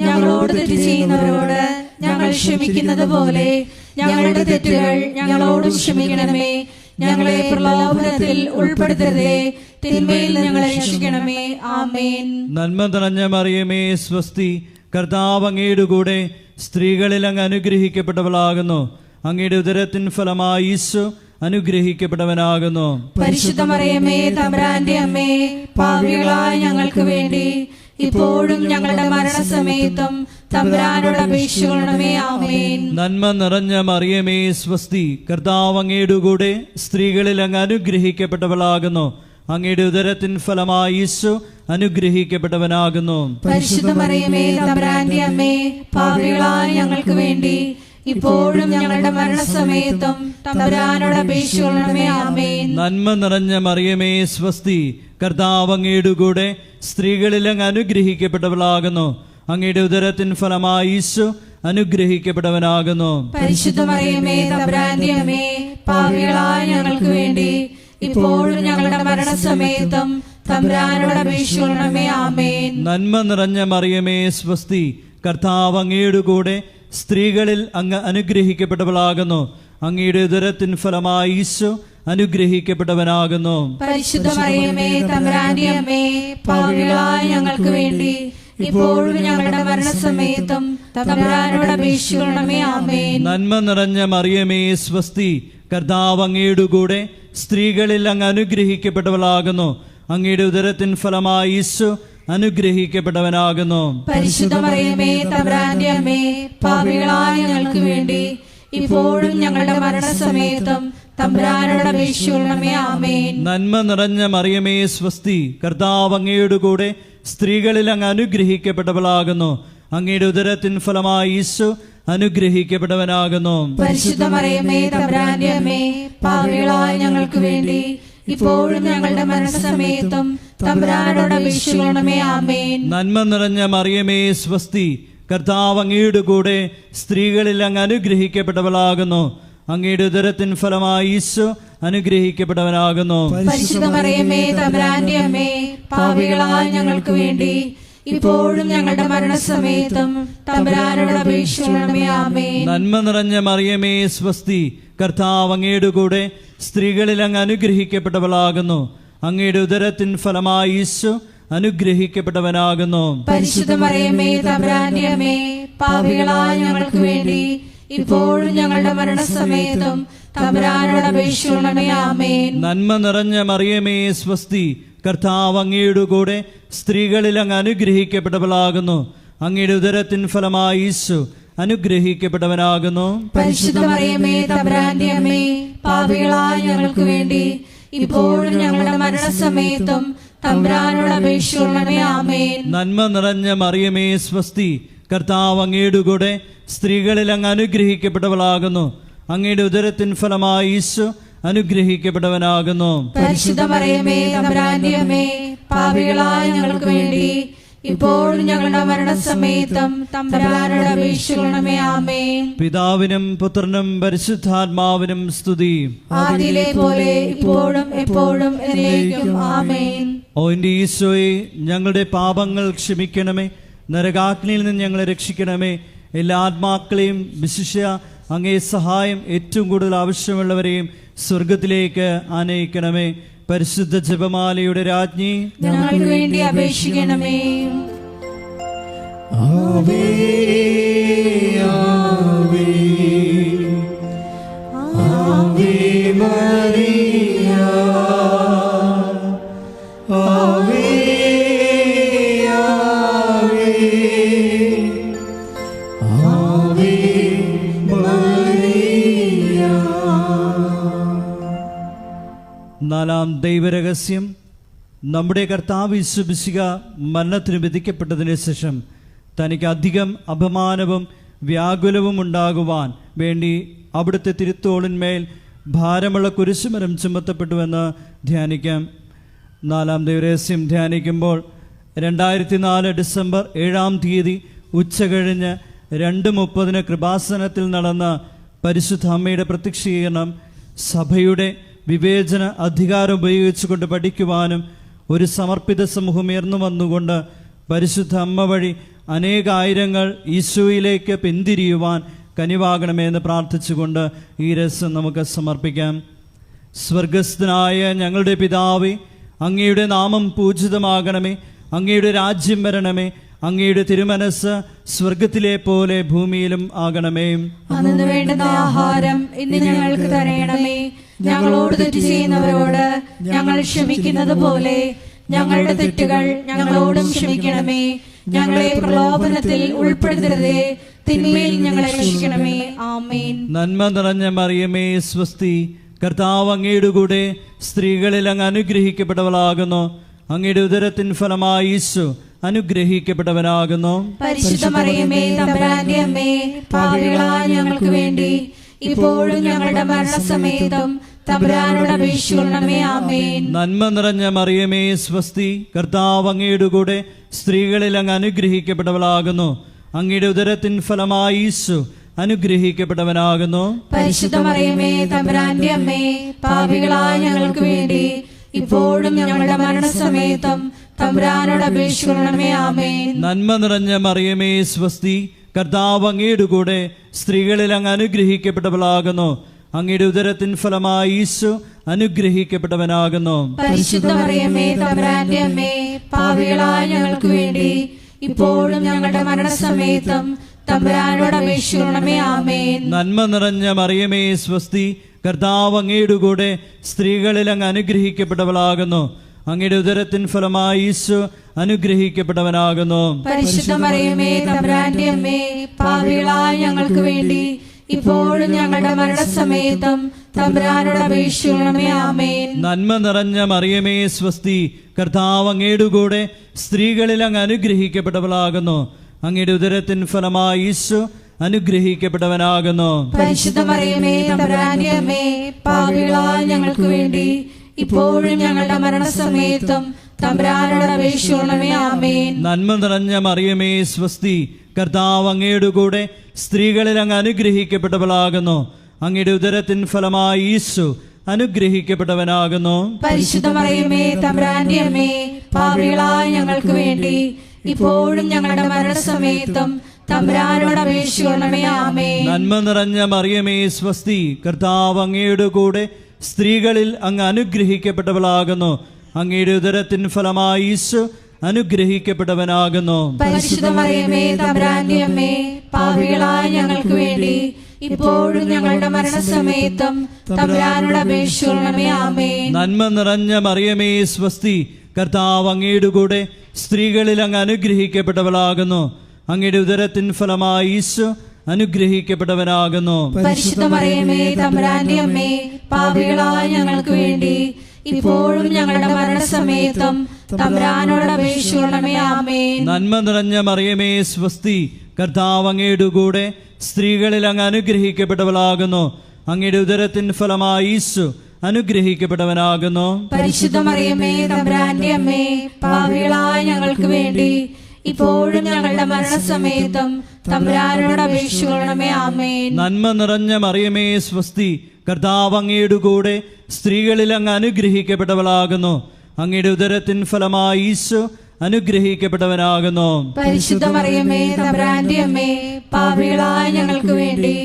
ഞങ്ങളോട് തെറ്റ് ചെയ്യുന്നവരോട് ഞങ്ങൾ ക്ഷമിക്കുന്നത് പോലെ ഞങ്ങളുടെ തെറ്റുകൾ ഞങ്ങളോടും ക്ഷമിക്കണമേ. ഞങ്ങളെ പ്രലോഭനത്തിൽ ഉൾപ്പെടുത്തരുതേ, തിന്മയിൽ ഞങ്ങളെ രക്ഷിക്കണമേ. ആമേൻ. നന്മ നിറഞ്ഞ മറിയമേ, സ്വസ്തി, കർത്താവ് അങ്ങയുടെ കൂടെ സ്ത്രീകളിൽ അങ്ങ് അനുഗ്രഹിക്കപ്പെട്ടവളാകുന്നു. അങ്ങയുടെ ഉദരത്തിൻ ഫലമായി ഈശോ അനുഗ്രഹിക്കപ്പെട്ടവനാകുന്നു. പരിശുദ്ധ മറിയമേ, തമ്പുരാന്റെ അമ്മേ, പാപികളായ ഞങ്ങൾക്ക് വേണ്ടി ഇപ്പോഴും ഞങ്ങളുടെ മരണസമയത്തും തമ്പുരാനോട് അപേക്ഷിക്കണമേ. ആമേൻ. നന്മ നിറഞ്ഞ മറിയമേ സ്വസ്തി, കർത്താവ് അങ്ങയുടെ കൂടെ സ്ത്രീകളിൽ അങ്ങ് അനുഗ്രഹിക്കപ്പെട്ടവളാകുന്നു. അങ്ങയുടെ ഉദരത്തിൻ ഫലമായി ഈശോ അനുഗ്രഹിക്കപ്പെട്ടവനാകുന്നു. പരിശുദ്ധ മറിയമേ, തമ്പുരാന്റെ അമ്മേ, പാപികളായ ഞങ്ങൾക്ക് വേണ്ടി ഇപ്പോഴും ഞങ്ങളുടെ മരണസമയത്തും തമ്പുരാനോട് അപേക്ഷിക്കണമേ. ആമേൻ. നന്മ നിറഞ്ഞ മറിയമേ സ്വസ്തി, കർത്താവ് അങ്ങയുടെ കൂടെ സ്ത്രീകളിൽ അങ്ങ് അനുഗ്രഹിക്കപ്പെട്ടവളാകുന്നു. അങ്ങയുടെ ഉദരത്തിൻ ഫലമായി ഈശോ അനുഗ്രഹിക്കപ്പെട്ടവനാകുന്നു. പരിശുദ്ധ മറിയമേ, തമ്പുരാന്റെ അമ്മേ, പാപികളായ ഞങ്ങൾക്ക് വേണ്ടി ഇപ്പോഴും ഞങ്ങളുടെ മരണസമയത്തും തമ്പുരാനോട് അപേക്ഷിക്കണമേ. ആമേൻ. നന്മ നിറഞ്ഞ മറിയമേ സ്വസ്തി, കർത്താവ് അങ്ങയുടെ കൂടെ സ്ത്രീകളിൽ അങ്ങ് അനുഗ്രഹിക്കപ്പെട്ടവളാകുന്നു. അങ്ങയുടെ ഉദരത്തിൻ ഫലമായി ഈശോ അനുഗ്രഹിക്കപ്പെട്ടവനാകുന്നു. പരിശുദ്ധ മറിയമേ, തമ്പുരാന്റെ അമ്മേ, പാപികളായ ഞങ്ങൾക്ക് വേണ്ടി ഇപ്പോഴും ഞങ്ങളുടെ മരണസമയത്തും തമ്പുരാനോട് അപേക്ഷിക്കണമേ. ആമേൻ. നന്മ നിറഞ്ഞ മറിയമേ സ്വസ്തി, കർത്താവ് അങ്ങയുടെ കൂടെ സ്ത്രീകളിൽ അങ്ങ് അനുഗ്രഹിക്കപ്പെട്ടവളാകുന്നു. അങ്ങയുടെ ഉദരത്തിൻ ഫലമായി ഈശോ അനുഗ്രഹിക്കപ്പെട്ടവനാകുന്നു. പരിശുദ്ധ മറിയമേ, തമ്പുരാന്റെ അമ്മേ, പാപികളായ ഞങ്ങൾക്ക് വേണ്ടി ഇപ്പോഴും ഞങ്ങളുടെ മരണസമയത്തും തമ്പുരാനോട് അപേക്ഷിക്കണമേ. ആമേൻ. നന്മ നിറഞ്ഞ മറിയമേ സ്വസ്തി, കർത്താവ് അങ്ങയുടെ കൂടെ സ്ത്രീകളിൽ അങ്ങ് അനുഗ്രഹിക്കപ്പെട്ടവളാകുന്നു. അങ്ങയുടെ ഉദരത്തിൻ ഫലമായി ഈശോ അനുഗ്രഹിക്കപ്പെട്ടവനാകുന്നു. പരിശുദ്ധ മറിയമേ, തമ്പുരാന്റെ അമ്മേ, പാപികളായ ഞങ്ങൾക്ക് വേണ്ടി ഇപ്പോഴും ഞങ്ങളുടെ മരണസമയത്തും തമ്പുരാനോട് അപേക്ഷിക്കണമേ. ആമേൻ. നന്മ നിറഞ്ഞ മറിയമേ സ്വസ്തി, കർത്താവ് അങ്ങയുടെ കൂടെ സ്ത്രീകളിൽ അങ്ങ് അനുഗ്രഹിക്കപ്പെട്ടവളാകുന്നു. അങ്ങയുടെ ഉദരത്തിൻ ഫലമായി ഈശോ അനുഗ്രഹിക്കപ്പെട്ടവനാകുന്നു. പരിശുദ്ധ മറിയമേ, തമ്പുരാന്റെ അമ്മേ, പാപികളായ ഞങ്ങൾക്ക് വേണ്ടി ഇപ്പോഴും ഞങ്ങളുടെ മരണസമയത്തും തമ്പുരാനോട് അപേക്ഷിക്കണമേ. ആമേൻ. നന്മ നിറഞ്ഞ മറിയമേ സ്വസ്തി, കർത്താവ് അങ്ങയുടെ കൂടെ സ്ത്രീകളിൽ അങ്ങ് അനുഗ്രഹിക്കപ്പെട്ടവളാകുന്നു. അങ്ങയുടെ ഉദരത്തിൻ ഫലമായി ഈശോ അനുഗ്രഹിക്കപ്പെട്ടവനാകുന്നു. പരിശുദ്ധ മറിയമേ, തമ്പുരാന്റെ അമ്മേ, പാപികളായ ഞങ്ങൾക്ക് വേണ്ടി ഇപ്പോഴും ഞങ്ങളുടെ മരണസമയത്തും തമ്പുരാനോട് അപേക്ഷിക്കണമേ. ആമേൻ. നന്മ നിറഞ്ഞ മറിയമേ സ്വസ്തി, കർത്താവ് അങ്ങയുടെ കൂടെ സ്ത്രീകളിൽ അങ്ങ് അനുഗ്രഹിക്കപ്പെട്ടവളാകുന്നു. അങ്ങയുടെ ഉദരത്തിൻ ഫലമായി ഈശോ അനുഗ്രഹിക്കപ്പെട്ടവനാകുന്നു. പരിശുദ്ധ മറിയമേ, തമ്പുരാന്റെ അമ്മേ, പാപികളായ ഞങ്ങൾക്ക് വേണ്ടി ഇപ്പോഴും ഞങ്ങളുടെ മരണസമയത്തും തമ്പുരാനോട് അപേക്ഷിക്കണമേ. ആമേൻ. നന്മ നിറഞ്ഞ മറിയമേ സ്വസ്തി, കർത്താവ് അങ്ങയുടെ കൂടെ സ്ത്രീകളിൽ അങ്ങ് അനുഗ്രഹിക്കപ്പെട്ടവളാകുന്നു. അങ്ങയുടെ ഉദരത്തിൻ ഫലമായി ഈശോ അനുഗ്രഹിക്കപ്പെട്ടവനാകുന്നു. പരിശുദ്ധ മറിയമേ, തമ്പുരാന്റെ അമ്മേ, പാപികളായ ഞങ്ങൾക്ക് വേണ്ടി ഇപ്പോഴും ഞങ്ങളുടെ മരണസമയത്തും തമ്പുരാനോട് അപേക്ഷിക്കണമേ. ആമേൻ. പിതാവിനും പുത്രനും പരിശുദ്ധാത്മാവിനും സ്തുതി. ആദിയിലെ പോലെ ഇപ്പോഴും എപ്പോഴും എന്നേക്കും. ആമേൻ. ഓ എൻ്റെ ഈശോയെ, ഞങ്ങളുടെ പാപങ്ങൾ ക്ഷമിക്കണമേ. നരകാഗ്നിയിൽ നിന്ന് ഞങ്ങളെ രക്ഷിക്കണമേ. എല്ലാ ആത്മാക്കളെയും വിശിഷ്യ അങ്ങേ സഹായം ഏറ്റവും കൂടുതൽ ആവശ്യമുള്ളവരെയും സ്വർഗത്തിലേക്ക് ആനയിക്കണമേ. പരിശുദ്ധ ജപമാലയുടെ രാജ്ഞി, ഞങ്ങൾക്ക് വേണ്ടി അപേക്ഷിക്കണമേ. ആവേ ആവേ ആവേ മരിയ, ആവേ ആവേ ആവേ മരിയ. നാലാം ദൈവരഹസ്യം. നമ്മുടെ കർത്താവ് യേശു മിശിഹ മരണത്തിന് വിധിക്കപ്പെട്ടതിന് ശേഷം തനിക്ക് അധികം അപമാനവും വ്യാകുലവും ഉണ്ടാകുവാൻ വേണ്ടി അവിടുത്തെ തിരുത്തോളിന്മേൽ ഭാരമുള്ള കുരിശുമരം ചുമത്തപ്പെട്ടുവെന്ന് ധ്യാനിക്കാം. നാലാം ദൈവരഹസ്യം ധ്യാനിക്കുമ്പോൾ 2004 ഡിസംബർ 7-ാം തീയതി ഉച്ചകഴിഞ്ഞ് 2:30 കൃപാസനത്തിൽ നടന്ന പരിശുദ്ധ അമ്മയുടെ പ്രത്യക്ഷീകരണം സഭയുടെ വിവേചന അധികാരം ഉപയോഗിച്ചുകൊണ്ട് പഠിക്കുവാനും ഒരു സമർപ്പിത സമൂഹം ഉയർന്നു വന്നുകൊണ്ട് പരിശുദ്ധ അമ്മ വഴി അനേകായിരങ്ങൾ ഈശോയിലേക്ക് പിന്തിരിയുവാൻ കനിവാകണമെന്ന് പ്രാർത്ഥിച്ചുകൊണ്ട് ഈ രസം നമുക്ക് സമർപ്പിക്കാം. സ്വർഗസ്ഥനായ ഞങ്ങളുടെ പിതാവേ, അങ്ങയുടെ നാമം പൂജിതമാകണമേ. അങ്ങയുടെ രാജ്യം വരണമേ. അങ്ങയുടെ തിരുമനസ് സ്വർഗത്തിലെ പോലെ ഭൂമിയിലും ആകണമേ. അന്നു വേണ്ടുന്ന ആഹാരം ഇന്ന് ഞങ്ങൾക്ക് തരയണമേ. ഞങ്ങളോട് തെറ്റ് ചെയ്യുന്നവരോട് ഞങ്ങൾ ക്ഷമിക്കുന്നത് പോലെ ഞങ്ങളുടെ തെറ്റുകൾ ഞങ്ങളോടും ക്ഷമിക്കണമേ. ഞങ്ങളെ പ്രലോഭനത്തിൽ ഉൾപ്പെടുത്തരുതേ, തിന്മയിൽ ഞങ്ങളെ രക്ഷിക്കണമേ. ആമേൻ. നന്മ നിറഞ്ഞ മറിയമേ സ്വസ്തി, കർത്താവ് അങ്ങയുടെ കൂടെ സ്ത്രീകളിൽ അങ്ങ് അനുഗ്രഹിക്കപ്പെട്ടവളാകുന്നു. അങ്ങയുടെ ഉദരത്തിൻ ഫലമായി ഈശോ അനുഗ്രഹിക്കപ്പെട്ടവനാകുന്നു. പരിശുദ്ധ മറിയമേ, തമ്പുരാന്റെ അമ്മേ, പാപികളായ ഞങ്ങൾക്ക് വേണ്ടി ഇപ്പോഴും ഞങ്ങളുടെ മരണസമയത്തും തമ്പുരാനോട് അപേക്ഷിക്കണമേ. ആമേൻ. നന്മ നിറഞ്ഞ മറിയമേ സ്വസ്തി, കർത്താവ് അങ്ങയുടെ കൂടെ സ്ത്രീകളിൽ അങ്ങ് അനുഗ്രഹിക്കപ്പെട്ടവളാകുന്നു. അങ്ങയുടെ ഉദരത്തിൻ ഫലമായി ഈശോ അനുഗ്രഹിക്കപ്പെട്ടവനാകുന്നു. പരിശുദ്ധ മറിയമേ, തമ്പുരാന്റെ അമ്മേ, പാപികളായ ഞങ്ങൾക്ക് വേണ്ടി ഇപ്പോഴും ഞങ്ങളുടെ മരണസമയത്തും തമ്പുരാനോട് അപേക്ഷിക്കണമേ. ആമേൻ. നന്മ നിറഞ്ഞ മറിയമേ സ്വസ്തി, കർത്താവ് അങ്ങയുടെ കൂടെ സ്ത്രീകളിൽ അങ്ങ് അനുഗ്രഹിക്കപ്പെട്ടവളാകുന്നു. അങ്ങയുടെ ഉദരത്തിൻ ഫലമായി ഈശോ അനുഗ്രഹിക്കപ്പെട്ടവനാകുന്നു. പരിശുദ്ധ മറിയമേ, തമ്പുരാന്റെ അമ്മേ, പാപികളായ ഞങ്ങൾക്ക് വേണ്ടി ഇപ്പോഴും ഞങ്ങളുടെ മരണസമയത്തും തമ്പുരാനോട് അപേക്ഷിക്കണമേ. ആമേൻ. നന്മ നിറഞ്ഞ മറിയമേ സ്വസ്തി, കർത്താവ് അങ്ങയുടെ കൂടെ സ്ത്രീകളിൽ അങ്ങ് അനുഗ്രഹിക്കപ്പെട്ടവളാകുന്നു. അങ്ങയുടെ ഉദരത്തിൻ ഫലമായി ഈശോ അനുഗ്രഹിക്കപ്പെട്ടവനാകുന്നു. പരിശുദ്ധ മറിയമേ, തമ്പുരാന്റെ അമ്മേ, പാപികളായ ഞങ്ങൾക്ക് വേണ്ടി ഇപ്പോഴും ഞങ്ങളുടെ മരണസമയത്തും തമ്പുരാനോട് അപേക്ഷിക്കണമേ. ആമേൻ. നന്മ നിറഞ്ഞ മറിയമേ സ്വസ്തി, കർത്താവ് അങ്ങയുടെ കൂടെ സ്ത്രീകളിൽ അങ്ങ് അനുഗ്രഹിക്കപ്പെട്ടവളാകുന്നു. അങ്ങയുടെ ഉദരത്തിൻ ഫലമായി ഈശോ അനുഗ്രഹിക്കപ്പെട്ടവനാകുന്നു. പരിശുദ്ധ മറിയമേ, തമ്പുരാന്റെ അമ്മേ, പാപികളായ ഞങ്ങൾക്ക് വേണ്ടി ഇപ്പോഴും ഞങ്ങളുടെ മരണസമയത്തും തമ്പുരാനോട് അപേക്ഷിക്കണമേ. ആമേൻ. നന്മ നിറഞ്ഞ മറിയമേ സ്വസ്തി, കർത്താവ് അങ്ങയുടെ കൂടെ സ്ത്രീകളിൽ അങ്ങ് അനുഗ്രഹിക്കപ്പെട്ടവളാകുന്നു. അങ്ങയുടെ ഉദരത്തിൻ ഫലമായി ഈശോ അനുഗ്രഹിക്കപ്പെട്ടവനാകുന്നു. പരിശുദ്ധ മറിയമേ, തമ്പുരാന്റെ അമ്മേ, പാപികളായ ഞങ്ങൾക്ക് വേണ്ടി ഇപ്പോഴും ഞങ്ങളുടെ മരണസമയത്തും തമ്പുരാനോട് അപേക്ഷിക്കണമേ. ആമേൻ. നന്മ നിറഞ്ഞ മറിയമേ സ്വസ്തി, കർത്താവ് അങ്ങയുടെ കൂടെ സ്ത്രീകളിൽ അങ്ങ് അനുഗ്രഹിക്കപ്പെട്ടവളാകുന്നു. അങ്ങയുടെ ഉദരത്തിൻ ഫലമായി ഈശോ അനുഗ്രഹിക്കപ്പെട്ടവനാകുന്നു. പരിശുദ്ധ മറിയമേ, തമ്പുരാന്റെ അമ്മേ, പാപികളായ ഞങ്ങൾക്ക് വേണ്ടി ഇപ്പോഴും ഞങ്ങളുടെ മരണസമയത്തും തമ്പുരാനോട് അപേക്ഷിക്കണമേ. ആമേൻ. നന്മ നിറഞ്ഞ മറിയമേ സ്വസ്തി, കർത്താവ് അങ്ങയുടെ കൂടെ സ്ത്രീകളിൽ അങ്ങ് അനുഗ്രഹിക്കപ്പെട്ടവളാകുന്നു. അങ്ങയുടെ ഉദരത്തിൻ ഫലമായി ഈശോ അനുഗ്രഹിക്കപ്പെട്ടവനാകുന്നു. പരിശുദ്ധ മറിയമേ, തമ്പുരാന്റെ അമ്മേ, പാപികളായ ഞങ്ങൾക്ക് വേണ്ടി ഇപ്പോഴും ഞങ്ങളുടെ മരണസമയത്തും തമ്പുരാനോട് അപേക്ഷിക്കണമേ. ആമേൻ. നന്മ നിറഞ്ഞ മറിയമേ സ്വസ്തി, കർത്താവ് അങ്ങയുടെ കൂടെ സ്ത്രീകളിൽ അങ്ങ് അനുഗ്രഹിക്കപ്പെട്ടവളാകുന്നു. അങ്ങയുടെ ഉദരത്തിൻ ഫലമായി ഈശോ അനുഗ്രഹിക്കപ്പെട്ടവനാകുന്നു. പരിശുദ്ധ മറിയമേ, തമ്പുരാന്റെ അമ്മേ, പാപികളായ ഞങ്ങൾക്ക് വേണ്ടി ഇപ്പോഴും ഞങ്ങളുടെ മരണസമയത്തും തമ്പുരാനോട് അപേക്ഷിക്കണമേ. ആമേൻ. നന്മ നിറഞ്ഞ മറിയമേ സ്വസ്തി, കർത്താവ് അങ്ങയുടെ കൂടെ സ്ത്രീകളിൽ അങ്ങ് അനുഗ്രഹിക്കപ്പെട്ടവളാകുന്നു. അങ്ങയുടെ ഉദരത്തിൻ ഫലമായി ഈശോ അനുഗ്രഹിക്കപ്പെട്ടവനാകുന്നു. പരിശുദ്ധ മറിയമേ, തമ്പുരാന്റെ അമ്മേ, പാപികളായ ഞങ്ങൾക്ക് വേണ്ടി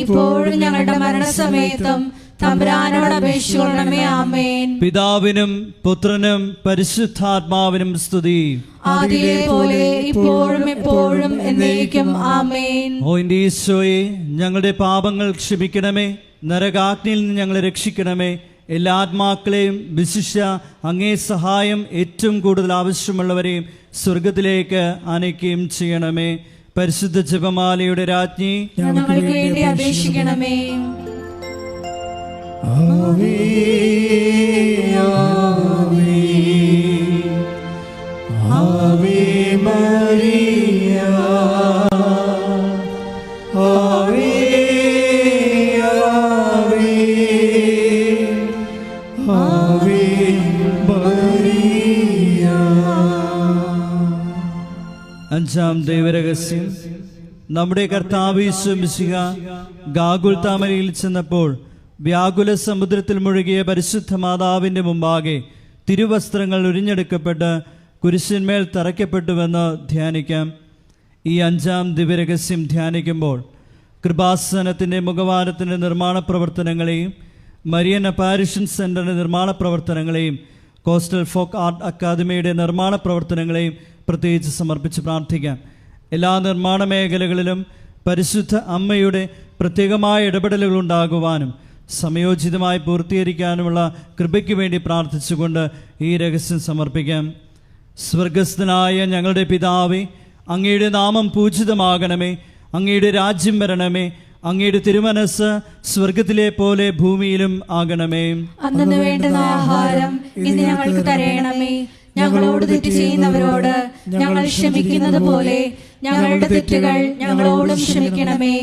ഇപ്പോഴും ഞങ്ങളുടെ മരണസമയത്തും തമ്പുരാനോട് അപേക്ഷിക്കണമേ. ആമേൻ. പിതാവിനും പുത്രനും പരിശുദ്ധാത്മാവിനും സ്തുതി. ആദിയിലെ പോലെ ഇപ്പോഴും എപ്പോഴും എന്നേക്കും. ആമേൻ. ഓ എൻ്റെ ഈശോയെ, ഞങ്ങളുടെ പാപങ്ങൾ ക്ഷമിക്കണമേ, നരകാഗ്നിയിൽ നിന്ന് ഞങ്ങളെ രക്ഷിക്കണമേ. എല്ലാ ആത്മാക്കളെയും വിശിഷ്യ അങ്ങേ സഹായം ഏറ്റവും കൂടുതൽ ആവശ്യമുള്ളവരെയും സ്വർഗത്തിലേക്ക് ആനയിക്കുകയും ചെയ്യണമേ. പരിശുദ്ധ ജപമാലയുടെ രാജ്ഞി, ഞങ്ങൾക്ക് വേണ്ടി അപേക്ഷിക്കണമേ. ആവേ ആവേ ആവേ മരിയ ആവേ ആവേ ആവേ മരിയ. അഞ്ചാം ദൈവരഹസ്യം. നമ്മുടെ കർത്താവ് യേശു മിശിഹ ഗാഗുൽത്താമലയിൽ ചെന്നപ്പോൾ വ്യാകുല സമുദ്രത്തിൽ മുഴുകിയ പരിശുദ്ധ മാതാവിൻ്റെ മുമ്പാകെ തിരുവസ്ത്രങ്ങൾ ഉരിഞ്ഞെടുക്കപ്പെട്ട് കുരിശിന്മേൽ തറയ്ക്കപ്പെട്ടുവെന്ന് ധ്യാനിക്കാം. ഈ അഞ്ചാം ദിവ്യരഹസ്യം ധ്യാനിക്കുമ്പോൾ കൃപാസനത്തിൻ്റെ മുഖവാരത്തിൻ്റെ നിർമ്മാണ പ്രവർത്തനങ്ങളെയും മരിയൻ അപ്പാരിഷൻ സെൻ്ററിൻ്റെ നിർമ്മാണ പ്രവർത്തനങ്ങളെയും കോസ്റ്റൽ ഫോക്ക് ആർട്ട് അക്കാദമിയുടെ നിർമ്മാണ പ്രവർത്തനങ്ങളെയും പ്രത്യേകിച്ച് സമർപ്പിച്ച് പ്രാർത്ഥിക്കാം. എല്ലാ നിർമ്മാണ മേഖലകളിലും പരിശുദ്ധ അമ്മയുടെ പ്രത്യേകമായ ഇടപെടലുകൾ ഉണ്ടാകുവാനും സമയോചിതമായി പൂർത്തീകരിക്കാനുമുള്ള കൃപയ്ക്ക് വേണ്ടി പ്രാർത്ഥിച്ചുകൊണ്ട് ഈ രഹസ്യം സമർപ്പിക്കാം. സ്വർഗസ്ഥനായ ഞങ്ങളുടെ പിതാവേ, അങ്ങയുടെ നാമം പൂജിതമാകണമേ. അങ്ങയുടെ രാജ്യം വരണമേ. അങ്ങയുടെ തിരുമനസ് സ്വർഗത്തിലെ പോലെ ഭൂമിയിലും ആകണമേ. അന്നു വേണ്ടുന്ന ആഹാരം ഇന്ന് ഞങ്ങൾക്ക് തരയണമേ. ഞങ്ങളോട് തെറ്റ് ചെയ്യുന്നവരോട് ഞങ്ങൾ ക്ഷമിക്കുന്നത് പോലെ ഞങ്ങളുടെ തെറ്റുകൾ ഞങ്ങളോടും ക്ഷമിക്കണമേ.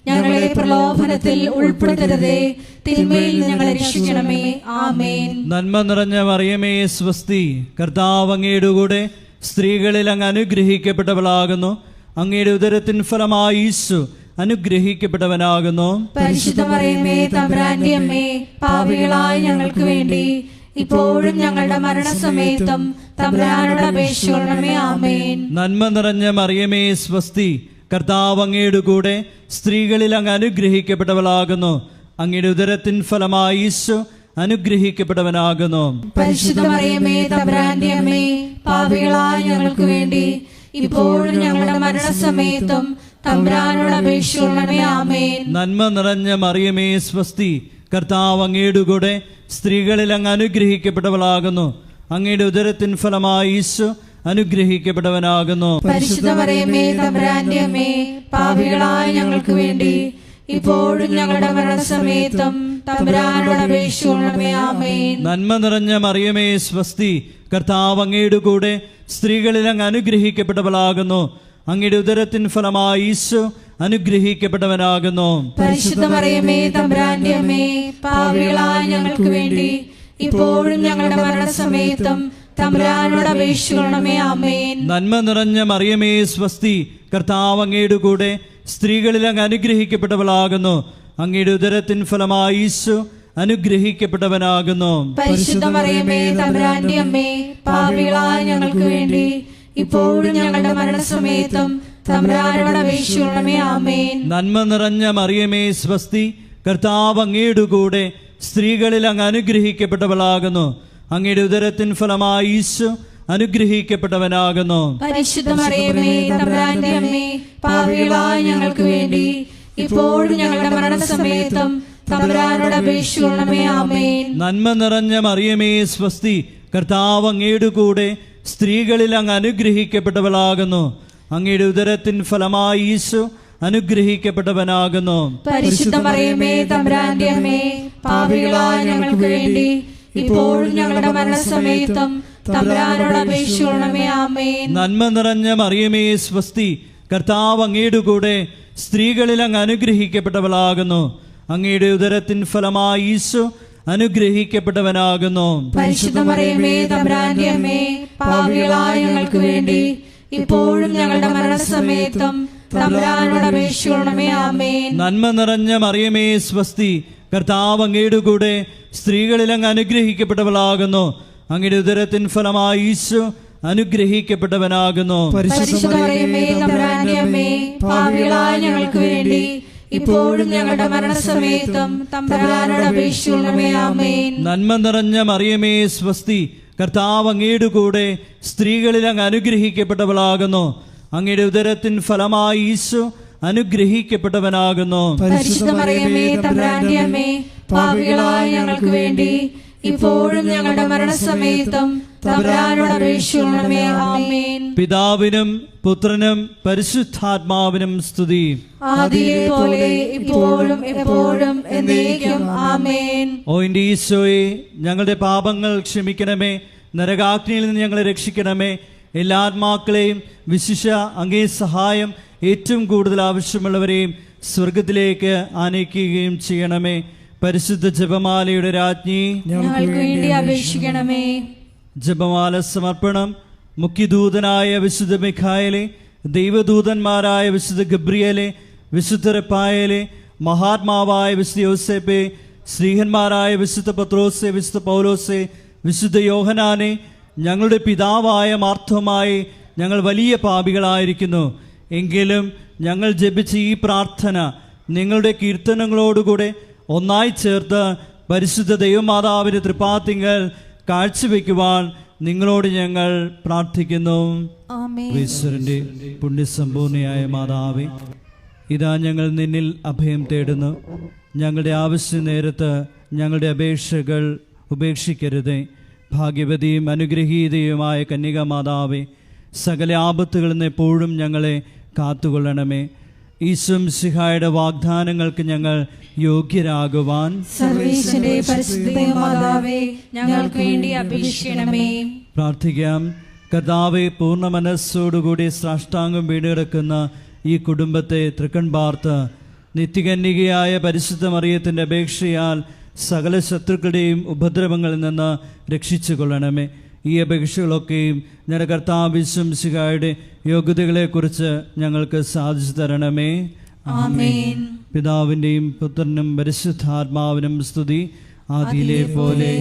ഞങ്ങളെ പ്രലോഭനത്തിൽ ഉൾപ്പെടുത്തരുതേ, തിന്മയിൽ ഞങ്ങളെ രക്ഷിക്കണമേ. ആമേൻ. നന്മ നിറഞ്ഞ മറിയമേ സ്വസ്തി, കർത്താവ് അങ്ങയുടെ കൂടെ സ്ത്രീകളിൽ അങ്ങ് അനുഗ്രഹിക്കപ്പെട്ടവളാകുന്നു. അങ്ങയുടെ ഉദരത്തിൻ ഫലമായി ഈശോ അനുഗ്രഹിക്കപ്പെട്ടവനാകുന്നു. പരിശുദ്ധ മറിയമേ തമ്പുരാന്റെ അമ്മേ, പാപികളായ ഞങ്ങൾക്ക് വേണ്ടി ഇപ്പോഴും ഞങ്ങളുടെ മരണസമയത്തും തമ്പുരാനോട് അപേക്ഷിക്കണമേ. ആമേൻ. നന്മ നിറഞ്ഞ മറിയമേ സ്വസ്തി, കർത്താവ് അങ്ങയുടെ കൂടെ സ്ത്രീകളിൽ അങ്ങ് അനുഗ്രഹിക്കപ്പെട്ടവളാകുന്നു. അങ്ങയുടെ ഉദരത്തിൻ ഫലമായി ഈശോ അനുഗ്രഹിക്കപ്പെട്ടവനാകുന്നു. പരിശുദ്ധ മറിയമേ തമ്പുരാന്റെ അമ്മേ, പാപികളായ ഞങ്ങൾക്ക് വേണ്ടി ഇപ്പോഴും ഞങ്ങളുടെ മരണസമയത്തും തമ്പുരാനോട് അപേക്ഷിക്കണമേ. ആമേൻ. നന്മ നിറഞ്ഞ മറിയമേ സ്വസ്തി, കർത്താവ് അങ്ങയുടെ കൂടെ സ്ത്രീകളിൽ അങ്ങ് അനുഗ്രഹിക്കപ്പെട്ടവളാകുന്നു. അങ്ങയുടെ ഉദരത്തിൻ ഫലമായി ഈശോ അനുഗ്രഹിക്കപ്പെട്ടവനാകുന്നു. പരിശുദ്ധ മറിയമേ തമ്പുരാന്റെ അമ്മേ, പാപികളായ ഞങ്ങൾക്ക് വേണ്ടി ഇപ്പോഴും ഞങ്ങളുടെ മരണസമയത്തും തമ്പുരാനോട് അപേക്ഷിക്കണമേ. ആമേൻ. നന്മ നിറഞ്ഞ മറിയമേ സ്വസ്തി, കർത്താവ് അങ്ങയുടെ കൂടെ സ്ത്രീകളിൽ അങ്ങ് അനുഗ്രഹിക്കപ്പെട്ടവളാകുന്നു. അങ്ങയുടെ ഉദരത്തിൻ ഫലമായി ഈശോ അനുഗ്രഹിക്കപ്പെട്ടവനാകുന്നു. പരിശുദ്ധ മറിയമേ തമ്പുരാന്റെ അമ്മേ, പാപികളായ ഞങ്ങൾക്ക് വേണ്ടി ഇപ്പോഴും ഞങ്ങളുടെ മരണസമയത്തും തമ്പുരാനോട് അപേക്ഷിക്കണമേ. ആമേൻ. നന്മ നിറഞ്ഞ മറിയമേ സ്വസ്തി, കർത്താവ് അങ്ങയുടെ കൂടെ സ്ത്രീകളിൽ അങ്ങ് അനുഗ്രഹിക്കപ്പെട്ടവളാകുന്നു. അങ്ങയുടെ ഉദരത്തിൻ ഫലമായി ഈശോ അനുഗ്രഹിക്കപ്പെട്ടവനാകുന്നു. പരിശുദ്ധ മറിയമേ തമ്പുരാന്റെ അമ്മേ, പാപികളായ ഞങ്ങൾക്ക് വേണ്ടി ഇപ്പോഴും ഞങ്ങളുടെ മരണസമയത്തും തമ്പുരാനോട് അപേക്ഷിക്കണമേ. ആമേൻ. നന്മ നിറഞ്ഞ മറിയമേ സ്വസ്തി, കർത്താവ് അങ്ങയുടെ കൂടെ സ്ത്രീകളിൽ അങ്ങ് അനുഗ്രഹിക്കപ്പെട്ടവളാകുന്നു. അങ്ങയുടെ ഉദരത്തിൻ ഫലമായി ഈശോ അനുഗ്രഹിക്കപ്പെട്ടവനാകുന്നു. പരിശുദ്ധ മറിയമേ തമ്പുരാന്റെ അമ്മേ, പാപികളായ ഞങ്ങൾക്ക് വേണ്ടി ഇപ്പോഴും ഞങ്ങളുടെ മരണസമയത്തും തമ്പുരാനോട് അപേക്ഷിക്കണമേ. ആമേൻ. നന്മ നിറഞ്ഞ മറിയമേ സ്വസ്തി, കർത്താവ് അങ്ങയുടെ കൂടെ സ്ത്രീകളിൽ അങ്ങ് അനുഗ്രഹിക്കപ്പെട്ടവളാകുന്നു. അങ്ങയുടെ ഉദരത്തിൻ ഫലമായി ഈശോ അനുഗ്രഹിക്കപ്പെട്ടവനാകുന്നു. പരിശുദ്ധ മറിയമേ തമ്പുരാന്റെ അമ്മേ, പാപികളായ ഞങ്ങൾക്ക് വേണ്ടി ഇപ്പോഴും ഞങ്ങളുടെ മരണസമയത്തും തമ്പുരാനോട് അപേക്ഷിക്കണമേ. ആമേൻ. നന്മ നിറഞ്ഞ മറിയമേ സ്വസ്തി, കർത്താവ് അങ്ങയുടെ കൂടെ സ്ത്രീകളിൽ അങ്ങ് അനുഗ്രഹിക്കപ്പെട്ടവളാകുന്നു. അങ്ങയുടെ ഉദരത്തിൻ ഫലമായി ഈശോ അനുഗ്രഹിക്കപ്പെട്ടവനാകുന്നു. പരിശുദ്ധ മറിയമേ തമ്പുരാന്റെ അമ്മേ, പാപികളായ ഞങ്ങൾക്ക് വേണ്ടി ഇപ്പോഴും ഞങ്ങളുടെ മരണസമയത്തും തമ്പുരാനോട് അപേക്ഷിക്കണമേ. ആമേൻ. നന്മ നിറഞ്ഞ മറിയമേ സ്വസ്തി, കർത്താവ് അങ്ങയുടെ കൂടെ സ്ത്രീകളിൽ അങ്ങ് അനുഗ്രഹിക്കപ്പെട്ടവളാകുന്നു. അങ്ങയുടെ ഉദരത്തിൻ ഫലമായി ഈശോ അനുഗ്രഹിക്കപ്പെട്ടവനാകുന്നു. പരിശുദ്ധ മറിയമേ തമ്പുരാന്റെ അമ്മേ, പാപികളായ ഞങ്ങൾക്ക് വേണ്ടി ഇപ്പോഴും ഞങ്ങളുടെ മരണസമയത്തും തമ്പുരാനോട് അപേക്ഷിക്കണമേ. ആമേൻ. നന്മ നിറഞ്ഞ മറിയമേ സ്വസ്തി, കർത്താവ് അങ്ങയുടെ കൂടെ സ്ത്രീകളിൽ അങ്ങ് അനുഗ്രഹിക്കപ്പെട്ടവളാകുന്നു. അങ്ങയുടെ ഉദരത്തിൻ ഫലമായി ഈശോ അനുഗ്രഹിക്കപ്പെട്ടവനാകുന്നു. പരിശുദ്ധ മറിയമേ തമ്പുരാന്റെ അമ്മേ, പാപികളായ ഞങ്ങൾക്ക് വേണ്ടി ഇപ്പോഴും ഞങ്ങളുടെ മരണസമയത്തും തമ്പുരാനോട് അപേക്ഷിക്കണമേ. ആമേൻ. പിതാവിനും പുത്രനും പരിശുദ്ധാത്മാവിനും സ്തുതി. ആദിയിലെ പോലെ ഇപ്പോഴും എപ്പോഴും എന്നേക്കും. ആമേൻ. ഓ എൻ്റെ ഈശോയെ, ഞങ്ങളുടെ പാപങ്ങൾ ക്ഷമിക്കണമേ. നരകാഗ്നിയിൽ നിന്ന് ഞങ്ങളെ രക്ഷിക്കണമേ. എല്ലാ ആത്മാക്കളെയും വിശിഷ്യ അങ്ങേ സഹായം ഏറ്റവും കൂടുതൽ ആവശ്യമുള്ളവരെയും സ്വർഗത്തിലേക്ക് ആനയിക്കുകയും ചെയ്യണമേ. പരിശുദ്ധ ജപമാലയുടെ രാജ്ഞി, ഞങ്ങൾക്ക് വേണ്ടി അപേക്ഷിക്കണമേ. ജപമാല സമർപ്പണം. മുഖ്യദൂതനായ വിശുദ്ധ മിഖായേലെ, ദൈവദൂതന്മാരായ വിശുദ്ധ ഗബ്രിയേലെ, വിശുദ്ധ റഫായേലെ, മഹാത്മാവായ വിശുദ്ധ യോസേപ്പെ, ശ്രീഹന്മാരായ വിശുദ്ധ പത്രോസെ, വിശുദ്ധ പൗലോസെ, വിശുദ്ധ യോഹനാനെ, ഞങ്ങളുടെ പിതാവായ മാർത്തോമായി, ഞങ്ങൾ വലിയ പാപികളായിരിക്കുന്നു. എങ്കിലും ഞങ്ങൾ ജപിച്ച ഈ പ്രാർത്ഥന നിങ്ങളുടെ കീർത്തനങ്ങളോടുകൂടെ ഒന്നായി ചേർത്ത് പരിശുദ്ധ ദൈവമാതാവിൻ്റെ തൃപ്പാത്തിങ്കൽ കാഴ്ചവെക്കുവാൻ നിങ്ങളോട് ഞങ്ങൾ പ്രാർത്ഥിക്കുന്നു. ഈശ്വരൻ്റെ പുണ്യസമ്പൂർണയായ മാതാവേ, ഇതാ ഞങ്ങൾ നിന്നിൽ അഭയം തേടുന്നു. ഞങ്ങളുടെ ആവശ്യ നേരത്ത് ഞങ്ങളുടെ അപേക്ഷകൾ ഉപേക്ഷിക്കരുതേ. ഭാഗ്യവതിയും അനുഗ്രഹീതയുമായ കന്യക മാതാവേ, സകല ആപത്തുകളിൽ നിന്ന് എപ്പോഴും ഞങ്ങളെ കാത്തുകൊള്ളണമേ. ഈശോ മിശിഹായുടെ വാഗ്ദാനങ്ങൾക്ക് ഞങ്ങൾ യോഗ്യരാകുവാൻ സർവേശ്വരന്റെ പരിശുദ്ധ മാതാവേ, ഞങ്ങൾക്ക് വേണ്ടി അപേക്ഷിക്കണമേ. പ്രാർത്ഥിക്കാം. കർത്താവെ, പൂർണ്ണ മനസ്സോടുകൂടി സാഷ്ടാംഗം വീണുകിടക്കുന്ന ഈ കുടുംബത്തെ തൃക്കൺ പാർത്ത് നിത്യകന്യകയായ പരിശുദ്ധ മറിയത്തിൻ്റെ അപേക്ഷയാൽ സകല ശത്രുക്കളുടെയും ഉപദ്രവങ്ങളിൽ നിന്ന് രക്ഷിച്ചു കൊള്ളണമേ. ഈ അപേക്ഷകളൊക്കെയും ഞങ്ങളുടെ കർത്താവ് ഈശോ മിശിഹായുടെ യോഗ്യതകളെക്കുറിച്ച് ഞങ്ങൾക്ക് സാധിച്ചു തരണമേ. ആമേൻ. പിതാവിൻ്റെയും പുത്രനും പരിശുദ്ധാത്മാവിനും സ്തുതി, ആദിയിലെ പോലെ